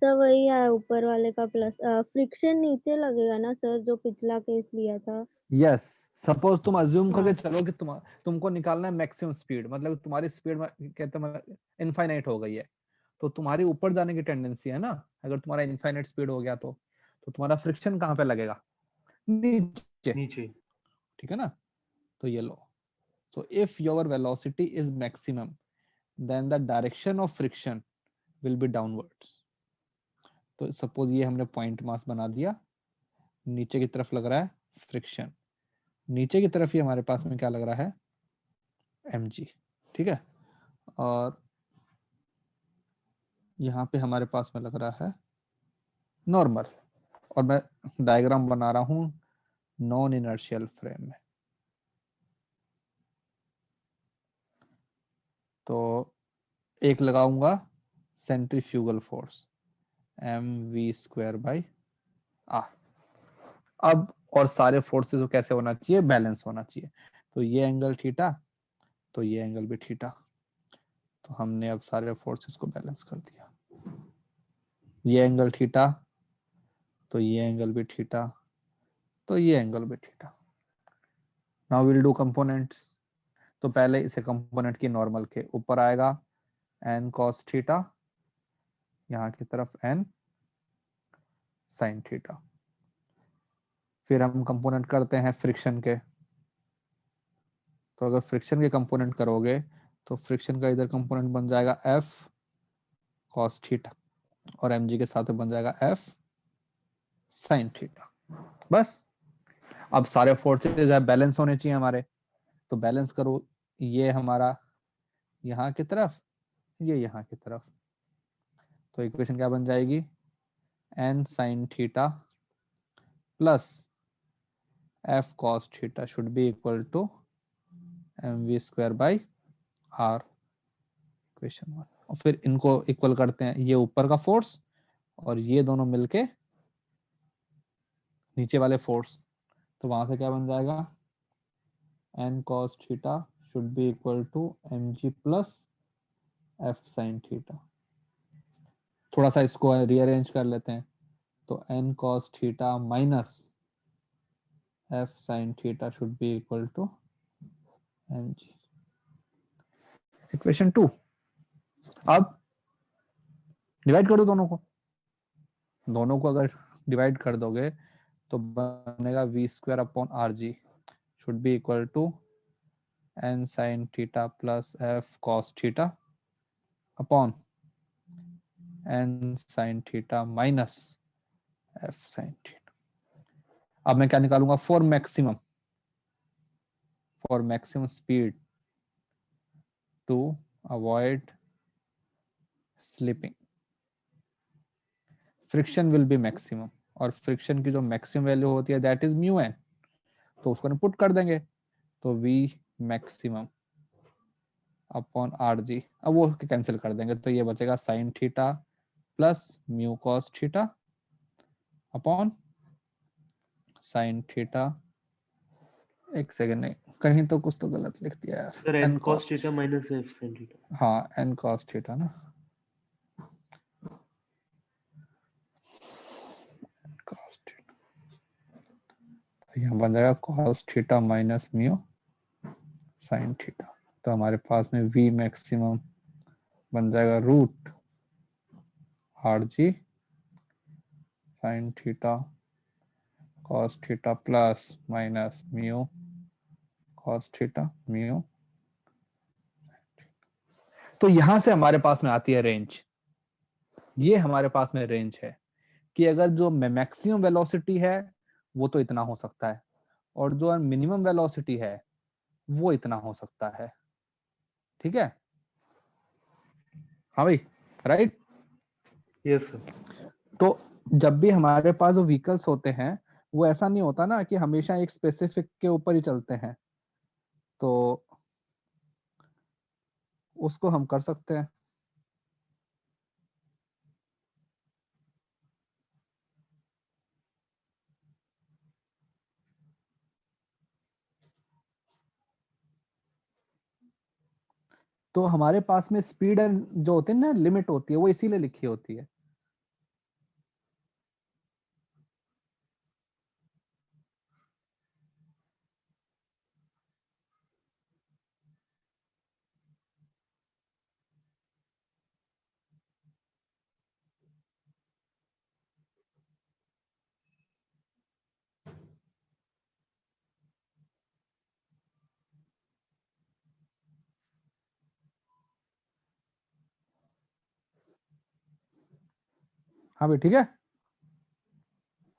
सर वही है ऊपर वाले का प्लस। फ्रिक्शन नीचे लगेगा ना सर, जो पिछला केस लिया था। यस, सपोज तुम अज्यूम करके हाँ। चलो कि तुमको निकालना है मैक्सिमम स्पीड, मतलब तुम्हारी स्पीड कहते हैं इनफाइनाइट हो गई है, तो तुम्हारी ऊपर जाने की टेंडेंसी है ना। अगर तुम्हारा इनफाइनाइट स्पीड हो गया तो तुम्हारा फ्रिक्शन कहाँ पे लगेगा? नीचे, नीचे। ठीक है ना? तो ये लो, so if your velocity is maximum then the direction of friction will be downwards। तो सपोज ये हमने पॉइंट मास बना दिया, नीचे की तरफ लग रहा है फ्रिक्शन, नीचे की तरफ ही हमारे पास में क्या लग रहा है? mg, ठीक है? और यहाँ पे हमारे पास में लग रहा है नॉर्मल, और मैं डायग्राम बना रहा हूँ नॉन इनर्शियल फ्रेम में। तो एक लगाऊंगा सेंट्रीफ्यूगल फोर्स mv²/r। अब और सारे फोर्सेस को कैसे होना चाहिए, बैलेंस होना चाहिए। तो ये एंगल थीटा, तो ये एंगल भी थीटा। तो हमने अब सारे फोर्सेस को बैलेंस कर दिया। ये एंगल थीटा, तो ये एंगल भी थीटा, तो ये एंगल भी theta. Now will do components. तो पहले इसे कंपोनेंट की नॉर्मल के ऊपर आएगा n cos थीटा, यहाँ की तरफ n sin थीटा। फिर हम कंपोनेंट करते हैं फ्रिक्शन के। तो अगर फ्रिक्शन के कंपोनेंट करोगे तो फ्रिक्शन का इधर कंपोनेंट बन जाएगा f cos थीटा, और mg के साथ बन जाएगा f sin थीटा। बस अब सारे फोर्सेज बैलेंस होने चाहिए हमारे, तो बैलेंस करो। ये हमारा यहाँ की तरफ, ये यहाँ की तरफ। तो इक्वेशन क्या बन जाएगी, n sin theta plus f cos theta should be equal to mv²/r, equation 1। और फिर इनको इक्वल करते हैं, ये ऊपर का फोर्स और ये दोनों मिलके नीचे वाले फोर्स। तो वहां से क्या बन जाएगा, n cos theta should be equal to mg plus f sin theta. थोड़ा सा इसको रीअरेंज कर लेते हैं, तो n cos theta minus f sin theta should be equal to mg, equation 2। अब डिवाइड कर दो दोनों को अगर डिवाइड कर दोगे तो बनेगा v²/rg should be equal to n sin theta plus f cos theta upon n sin theta minus f sin theta. अब मैं क्या निकालूंगा, for maximum speed to avoid slipping, friction will be maximum, और friction की जो maximum value होती है that is mu N. तो उसको पुट कर देंगे, तो v maximum upon R G. अब वो कैंसिल कर देंगे, तो ये बचेगा sine theta plus mu cos theta upon sine theta, एक सेकेंड, नहीं कहीं तो कुछ तो गलत लिख दिया यार, sir N n cos cos, theta minus f sin theta. हाँ एन कॉस थीटा ना, cos थीटा। तो यहाँ बन जाएगा cos theta minus mu sine theta. तो हमारे पास में v मैक्सिमम बन जाएगा root R G sine theta cos theta plus minus mu cos theta mu. तो यहां से हमारे पास में आती है रेंज। ये हमारे पास में रेंज है कि अगर जो मैक्सिमम वेलोसिटी है वो तो इतना हो सकता है, और जो मिनिमम वेलोसिटी है वो इतना हो सकता है। ठीक है, हाँ भाई, राइट। Yes sir. तो जब भी हमारे पास जो व्हीकल्स होते हैं वो ऐसा नहीं होता ना कि हमेशा एक स्पेसिफिक के ऊपर ही चलते हैं, तो उसको हम कर सकते हैं। तो हमारे पास में स्पीड जो होती है ना, लिमिट होती है, वो इसीलिए लिखी होती है। हाँ भाई, ठीक है।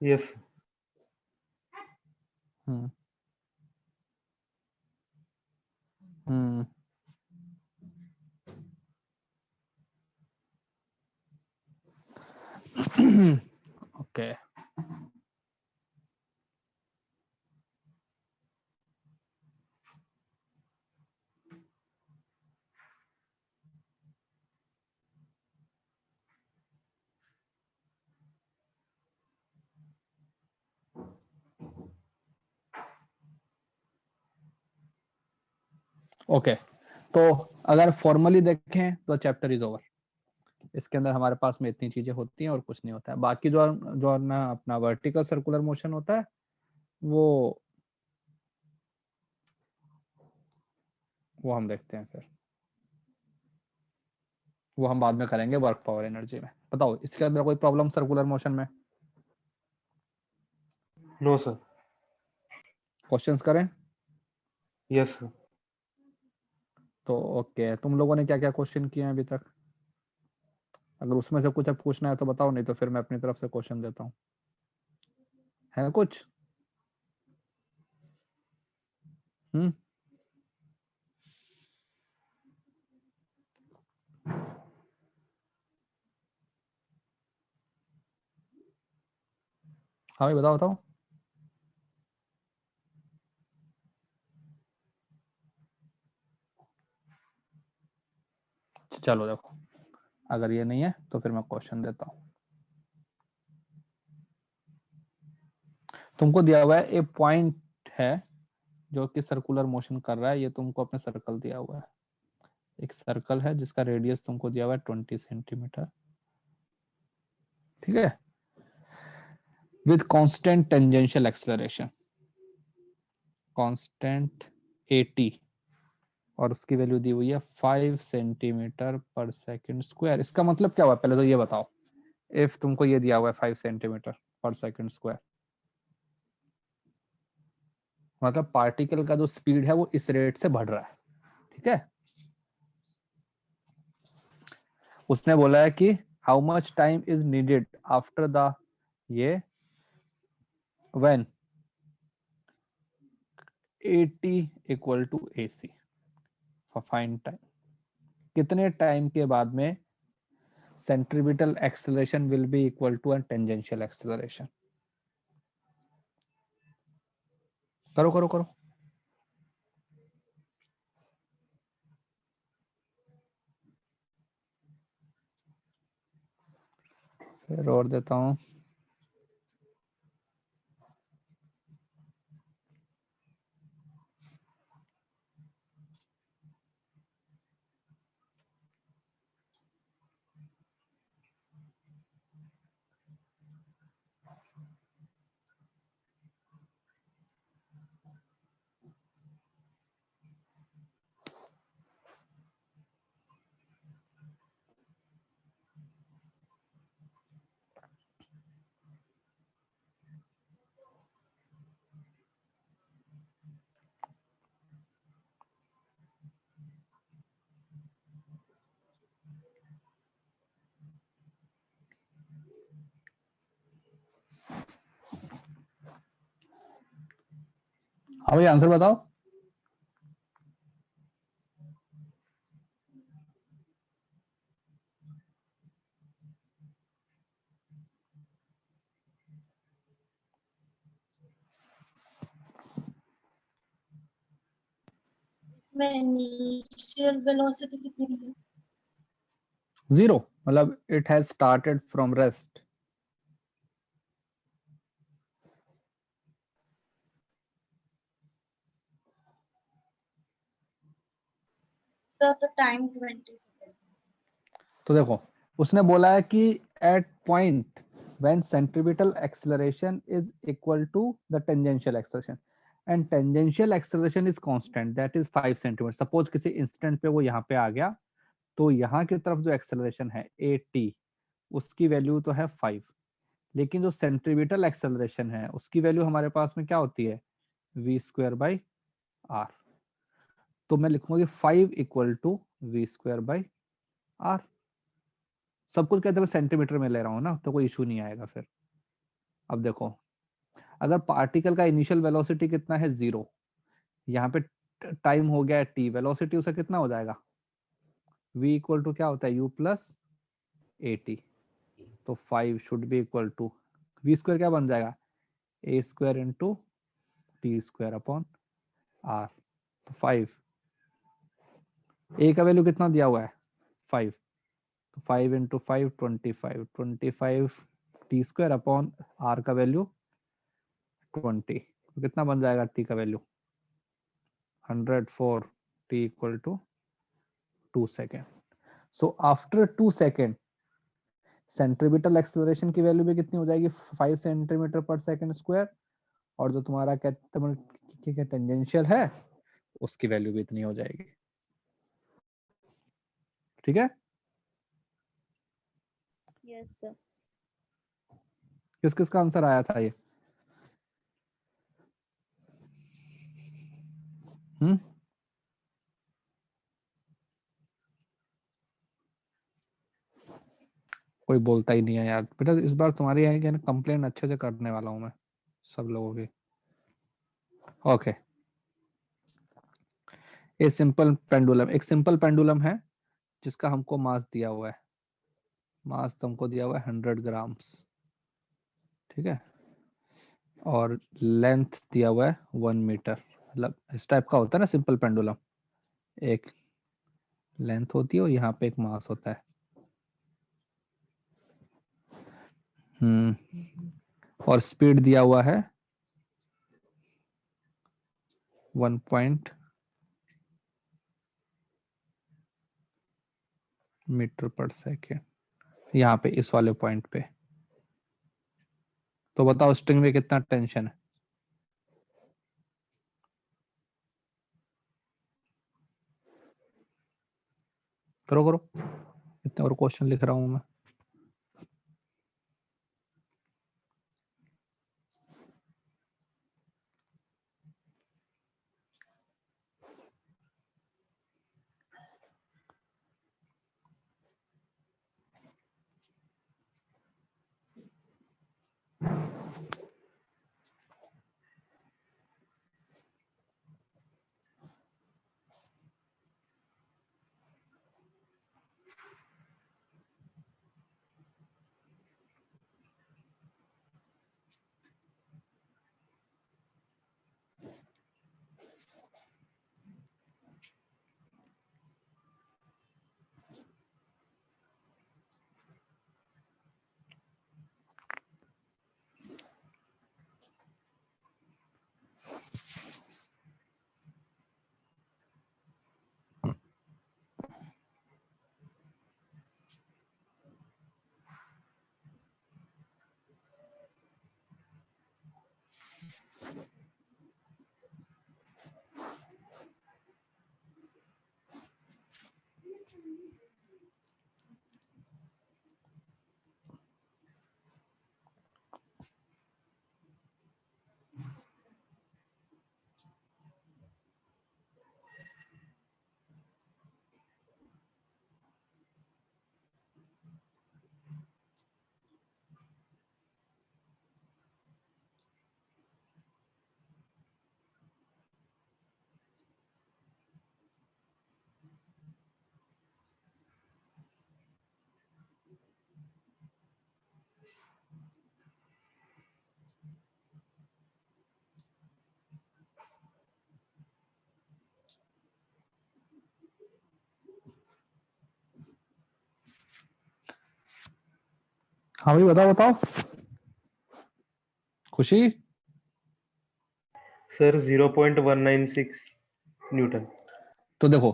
यस। हम्म हम्म ओके, तो अगर फॉर्मली देखें तो चैप्टर इज ओवर। इसके अंदर हमारे पास में इतनी चीजें होती हैं और कुछ नहीं होता है। बाकी जो जो ना अपना वर्टिकल सर्कुलर मोशन होता है वो हम देखते हैं फिर, वो हम बाद में करेंगे वर्क पावर एनर्जी में। बताओ इसके अंदर कोई प्रॉब्लम सर्कुलर मोशन में? No sir. क्वेश्चंस करें? Yes sir. तो ओके, तुम लोगों ने क्या क्या क्वेश्चन किए हैं अभी तक? अगर उसमें से कुछ अब पूछना है तो बताओ, नहीं तो फिर मैं अपनी तरफ से क्वेश्चन देता हूँ। है कुछ? हम्म, हाँ भाई बताओ बताओ। चलो देखो, अगर ये नहीं है तो फिर मैं क्वेश्चन देता हूँ। तुमको दिया हुआ है एक पॉइंट है जो कि सर्कुलर मोशन कर रहा है। ये तुमको अपने सर्कल दिया हुआ है, एक सर्कल है जिसका रेडियस तुमको दिया हुआ है 20 सेंटीमीटर, ठीक है, with constant tangential acceleration, constant AT, और उसकी वैल्यू दी हुई है 5 सेंटीमीटर पर सेकंड स्क्वायर। इसका मतलब क्या हुआ पहले तो ये बताओ। इफ तुमको ये दिया हुआ है 5 सेंटीमीटर पर सेकंड स्क्वायर, मतलब पार्टिकल का जो स्पीड है वो इस रेट से बढ़ रहा है, ठीक है। उसने बोला है कि how much time is needed after the ये when AT equal to AC for find time. कितने टाइम के बाद में centripetal acceleration will be equal to tangential acceleration? करो करो करो। फिर और देता हूं। हाँ भाई आंसर बताओ। इसमें इनिशियल वेलोसिटी कितनी दी है? 0, मतलब it has started from rest. Sir तो टाइम 20 सेकंड। तो देखो उसने बोला है कि at point when centripetal acceleration is equal to the tangential acceleration and tangential acceleration is constant that is 5 centimetre. Suppose किसी इंस्टेंट पे वो यहाँ पे आ गया, तो यहाँ की तरफ जो एक्सेलरेशन है AT, उसकी वैल्यू तो है 5, लेकिन जो सेंट्रीपिटल एक्सेलरेशन है उसकी वैल्यू हमारे पास में क्या होती है, v²/r। तो मैं लिखूंगा कि 5 इक्वल टू v²/r। सब कुछ कहते हैं सेंटीमीटर में ले रहा हूँ ना, तो कोई इशू नहीं आएगा फिर। अब देखो, अगर पार्टिकल का इनिशियल वेलोसिटी कितना है 0, यहाँ पे टाइम हो गया t, वेलोसिटी उसका कितना हो जाएगा, v इक्वल टू क्या होता है u+AT। तो 5 should be equal to v² क्या बन जाएगा, a² इंटू t²/r। तो 5, a का वैल्यू कितना दिया हुआ है 5, तो 5 इंटू 5 25, 25 t²/r का वैल्यू 20, तो कितना बन जाएगा t का value 104 t equal to 2 second. So after 2 second centripetal acceleration की वैल्यू भी कितनी हो जाएगी 5 सेंटीमीटर पर सेकेंड स्क्वायर, और जो तुम्हारा क्या टेंजेंशियल है उसकी वैल्यू भी इतनी हो जाएगी. ठीक है. Yes sir. किस किस का आंसर आया था ये? कोई बोलता ही नहीं है यार. बेटा इस बार तुम्हारी है कंप्लेन अच्छे से करने वाला हूं मैं सब लोगों की. ओके. ए सिंपल पेंडुलम, एक सिंपल पेंडुलम है जिसका हमको मास दिया हुआ है. मास तुमको दिया हुआ है 100 ग्राम्स. ठीक है. और लेंथ दिया हुआ है 1 मीटर. मतलब इस टाइप का होता है ना सिंपल पेंडुलम. एक लेंथ होती है और यहाँ पे एक मास होता है. और स्पीड दिया हुआ है 1 मीटर पर सेकेंड यहाँ पे इस वाले पॉइंट पे. तो बताओ स्ट्रिंग में कितना टेंशन है? करो करो, इतने और क्वेश्चन लिख रहा हूं मैं. हाँ भाई बताओ बताओ. खुशी. Sir 0.196 Newton. तो देखो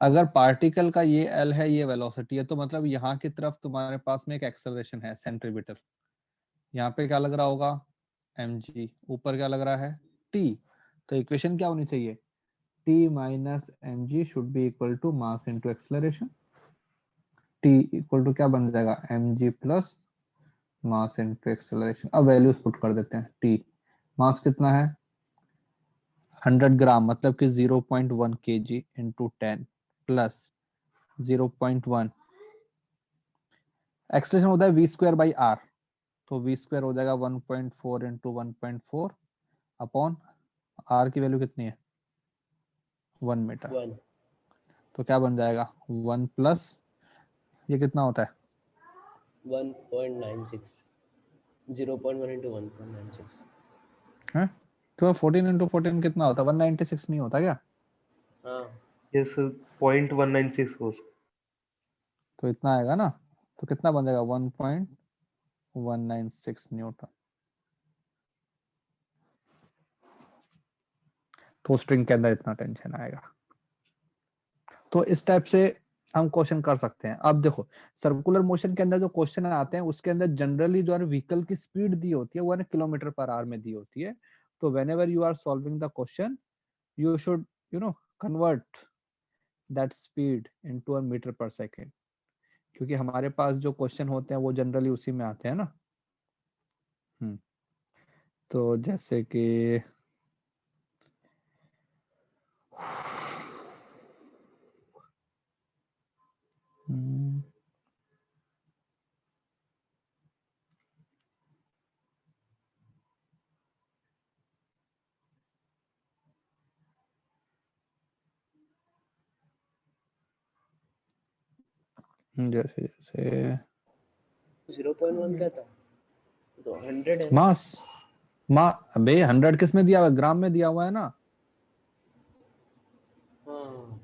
अगर पार्टिकल का ये एल है, ये वेलोसिटी है, तो मतलब यहाँ की तरफ तुम्हारे पास में एक एक्सेलरेशन है सेंट्रीपिटल. यहाँ पे क्या लग रहा होगा mg, ऊपर क्या लग रहा है t. तो इक्वेशन क्या होनी चाहिए t minus mg should be equal to mass into acceleration. t equal to क्या बन जाएगा mg plus mass into acceleration. अब वैल्यूज पुट कर देते हैं. t मास कितना है 100 ग्राम, मतलब कि 0.1 kg इंटू 10 प्लस 0.1. एक्सेलरेशन होता है v स्क्वायर बाई r. तो v स्क्वायर हो जाएगा 1.4 इंटू 1.4 अपॉन r की वैल्यू कितनी है 1 मीटर. 1. तो क्या बन जाएगा 1 प्लस ये कितना होता है 1.96. 0.1 into 1.96. हैं? तो 14 इंटू 14 कितना होता है 196 नहीं होता क्या? हाँ. यस सर 0.196 हो. तो इतना आएगा ना. तो कितना बन जाएगा 1.196 न्यूटन. तो स्ट्रिंग के अंदर इतना टेंशन आएगा. तो इस टाइप से हम क्वेश्चन कर सकते हैं। अब देखो सर्कुलर मोशन के अंदर जो क्वेश्चन आते हैं उसके अंदर जनरली जो है व्हीकल की स्पीड दी होती है वो है किलोमीटर पर आवर में दी होती है। तो whenever you are solving the question you should convert that speed into a meter per second, क्योंकि हमारे पास जो क्वेश्चन होते हैं वो जनरली उसी में आते हैं ना। तो जैसे कि जैसे जैसे 0.1 क्या था? तो 100 है। मास अबे 100 किस में दिया हुआ है? ग्राम में दिया हुआ है ना। हाँ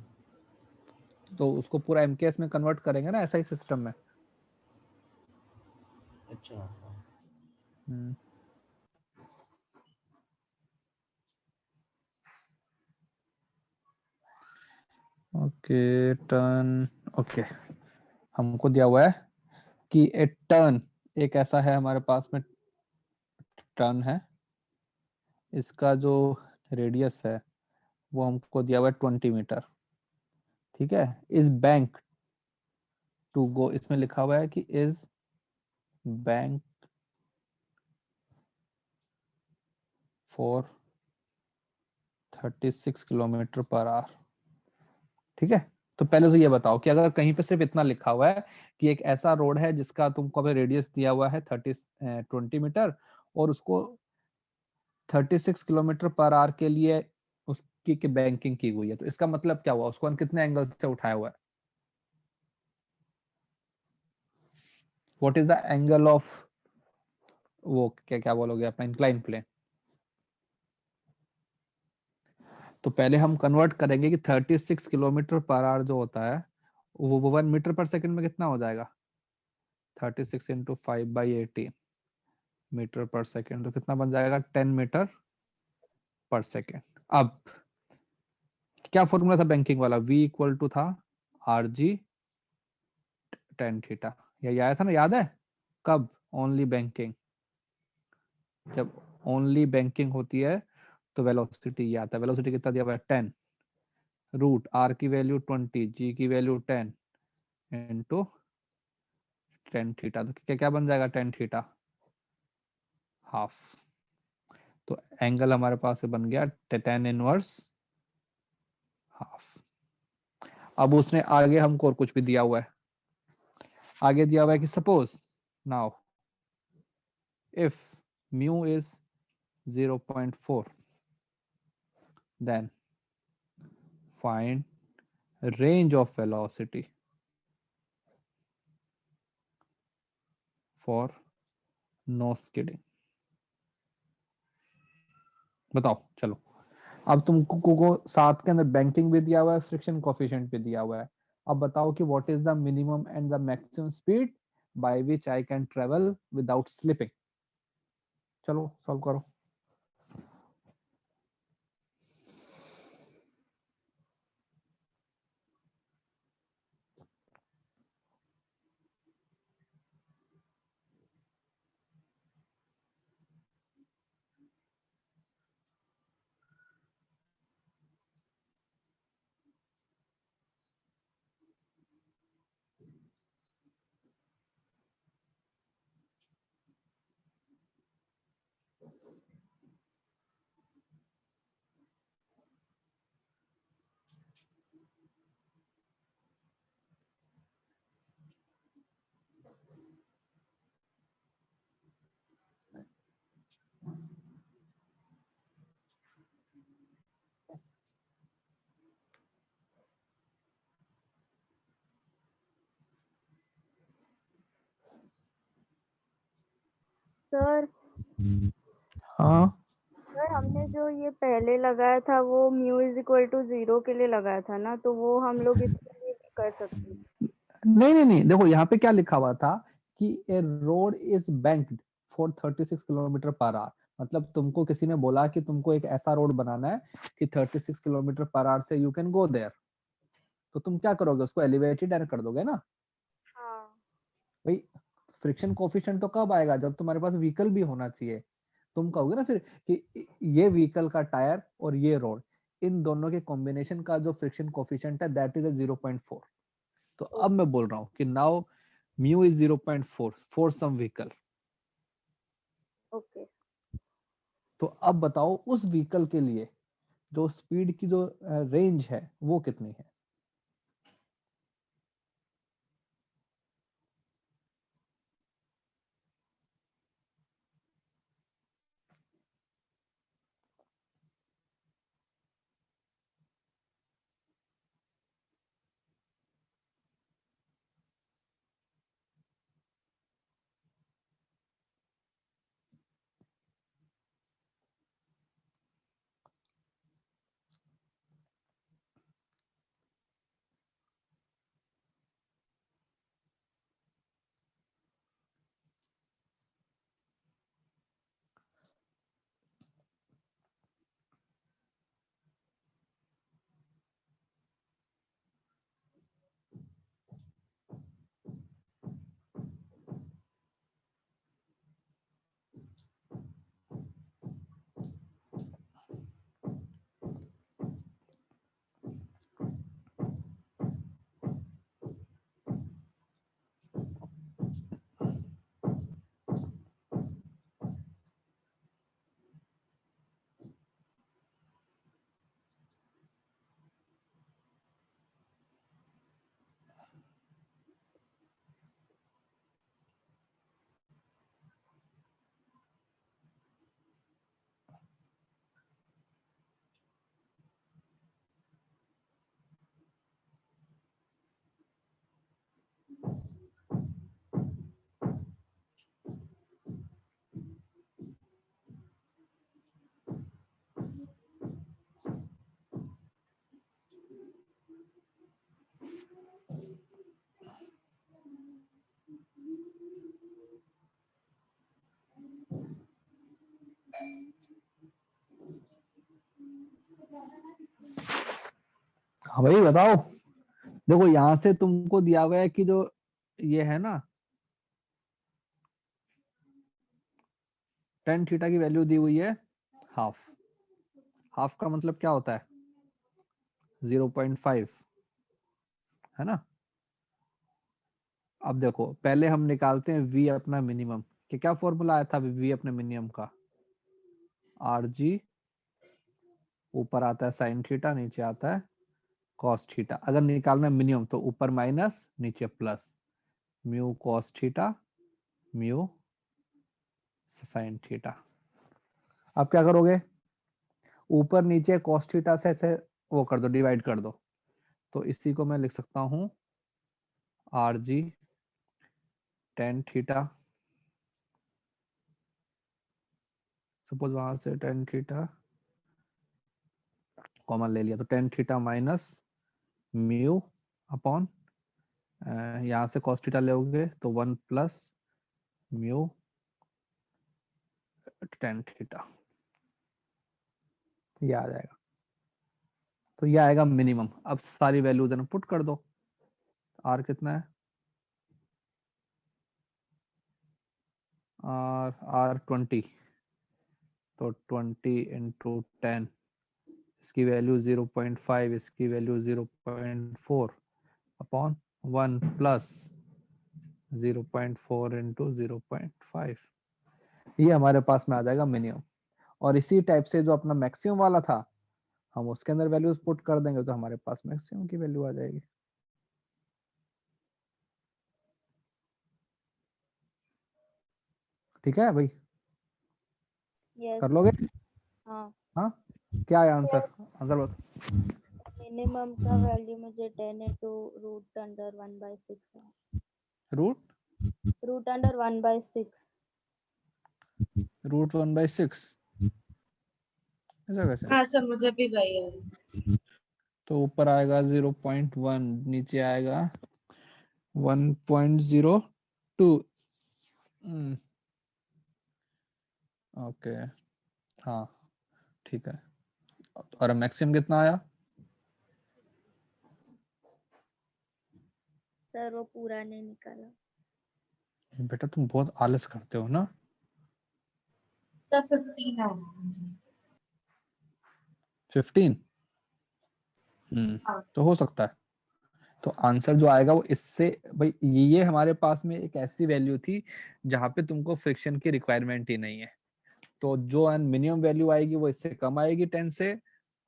तो उसको पूरा एमकेएस में कन्वर्ट करेंगे ना ऐसा ही सिस्टम में। अच्छा। Okay turn. ओके हमको दिया हुआ है कि ए टर्न एक ऐसा है हमारे पास में टर्न है, इसका जो रेडियस है वो हमको दिया हुआ है 20 मीटर। ठीक है, इस बैंक टू गो, इसमें लिखा हुआ है कि is bank for 36 kilometre per our. ठीक है, तो पहले तो ये बताओ कि अगर कहीं पे सिर्फ इतना लिखा हुआ है कि एक ऐसा रोड है जिसका तुमको अभी रेडियस दिया हुआ है 20 मीटर और उसको 36 किलोमीटर पर आवर के लिए उसकी की बैंकिंग की हुई है, तो इसका मतलब क्या हुआ? उसको कितने एंगल से उठाया हुआ है? What is the angle of वो क्या क्या बोलोगे अपना इंक्लाइन प्लेन? तो पहले हम कन्वर्ट करेंगे कि 36 किलोमीटर पर आवर जो होता है वो 1 मीटर पर सेकंड में कितना हो जाएगा? 36 इंटू 5/80 मीटर पर सेकंड, तो कितना बन जाएगा? 10 मीटर पर सेकंड। अब क्या फॉर्मूला था बैंकिंग वाला? v इक्वल टू था rg tan थीटा, यही आया था ना, याद है? कब? ओनली बैंकिंग, जब ओनली बैंकिंग होती है तो वेलोसिटी ये आता है। वेलोसिटी कितना दिया हुआ है? 10 रूट r की वैल्यू 20, g की वैल्यू 10 इंटू tan थीटा, तो क्या क्या बन जाएगा? tan theta half. तो एंगल हमारे पास से बन गया tan इनवर्स हाफ। अब उसने आगे हमको और कुछ भी दिया हुआ है, आगे दिया हुआ है कि suppose now if mu is 0.4 then find range of velocity for no skidding। बताओ चलो। अब तुमको को साथ के अंदर बैंकिंग भी दिया हुआ है, फ्रिक्शन कोफिशिएंट भी दिया हुआ है। अब बताओ कि what is the minimum and the maximum speed by which I can travel without slipping. चलो सॉल्व करो। सर हाँ सर हमने जो ये पहले लगाया था वो म्यू इज इक्वल टू 0 के लिए लगाया था ना, तो वो हम लोग इसके लिए भी कर सकते हैं। नहीं नहीं नहीं, देखो यहाँ पे क्या लिखा हुआ था कि a road is banked for 36 kilometre per hour. मतलब तुमको किसी ने बोला कि तुमको एक ऐसा रोड बनाना है कि 36 किलोमीटर पर आवर से यू कैन गो देयर। तो तुम क्या करोगे, उसको एलिवेटेड डायरेक्ट कर दोगे ना हाँ भाई। फ्रिक्शन कोफिशिएंट तो कब आएगा, जब तुम्हारे पास व्हीकल भी होना चाहिए। तुम कहोगे ना फिर कि ये व्हीकल का टायर और ये रोड, इन दोनों के कॉम्बिनेशन का जो फ्रिक्शन कोफिशिएंट है दैट इज 0.4। तो अब मैं बोल रहा हूँ कि now mu is 0.4 for some vehicle. Okay. तो अब बताओ उस व्हीकल के लिए जो स्पीड की जो रेंज है वो कितनी है। हाँ भाई बताओ। देखो यहां से तुमको दिया हुआ है कि जो ये है ना टेन थीटा की वैल्यू दी हुई है हाफ। हाफ का मतलब क्या होता है 0.5 है ना। अब देखो पहले हम निकालते हैं v अपना मिनिमम, कि क्या फॉर्मूला आया था v अपने मिनिमम का, आर जी ऊपर आता है साइन थीटा नीचे आता है कॉस थीटा। अगर निकालना है मिनिमम तो ऊपर माइनस नीचे plus, mu cos theta mu sine theta. अब क्या करोगे, ऊपर नीचे कॉस थीटा से ऐसे वो कर दो, डिवाइड कर दो। तो इसी को मैं लिख सकता हूं R G tan theta, suppose वहां से टेन थीटा कॉमन ले लिया तो tan theta minus mu upon यहाँ से कॉस थीटा लोगे तो 1 प्लस म्यू टेन थीटा, ये आ जाएगा। तो ये आएगा मिनिमम। अब सारी वैल्यूज पुट कर दो। आर कितना है, आर 20, तो 20 इंटू 10, इसकी वैल्यू 0.5, इसकी वैल्यू 0.4 अपॉन 1 प्लस 0.4 इंटू 0.5, ये हमारे पास में आ जाएगा मिनिमम। और इसी टाइप से जो अपना मैक्सिमम वाला था हम उसके अंदर वैल्यूज पुट कर देंगे तो हमारे पास मैक्सिमम की वैल्यू आ जाएगी। ठीक है भाई, कर यस। लोगे। हाँ। हाँ क्या है तो आंसर, आंसर बताओ। मिनिमम का वैल्यू मुझे 10 इंटू रूट अंडर 1/6 है। Root under 1/6। रूट 1/6 ऐसा कैसे। हाँ सर मुझे भी वही है। तो ऊपर आएगा 0.1, नीचे आएगा 1.02। ओके हाँ ठीक है। और मैक्सिमम कितना आया सर वो पूरा नहीं निकाला। बेटा तुम बहुत आलस करते हो ना। सर 15 आ रहा है जी। 15 तो हो सकता है। तो आंसर जो आएगा वो इससे, भाई ये हमारे पास में एक ऐसी वैल्यू थी जहां पे तुमको फ्रिक्शन की रिक्वायरमेंट ही नहीं है। तो जो मिनिमम वैल्यू आएगी वो इससे कम आएगी 10 से,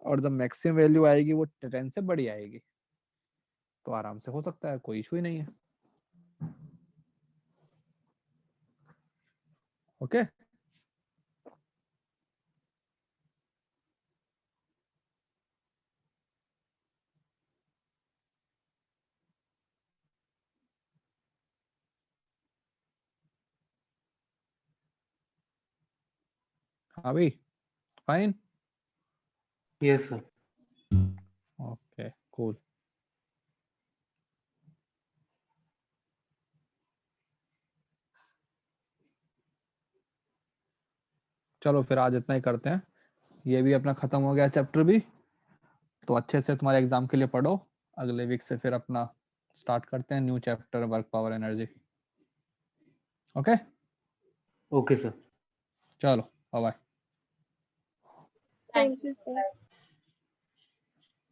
और जब मैक्सिमम वैल्यू आएगी वो 10 से बड़ी आएगी। तो आराम से हो सकता है, कोई इशू ही नहीं है। ओके हाँ भाई, fine, Yes, sir. Okay cool. चलो फिर आज इतना ही करते हैं, ये भी अपना खत्म हो गया चैप्टर भी। तो अच्छे से तुम्हारे एग्जाम के लिए पढ़ो, अगले वीक से फिर अपना स्टार्ट करते हैं new chapter work power energy. Okay Okay, sir. चलो bye bye. Thank Thank you you, sir. Sir.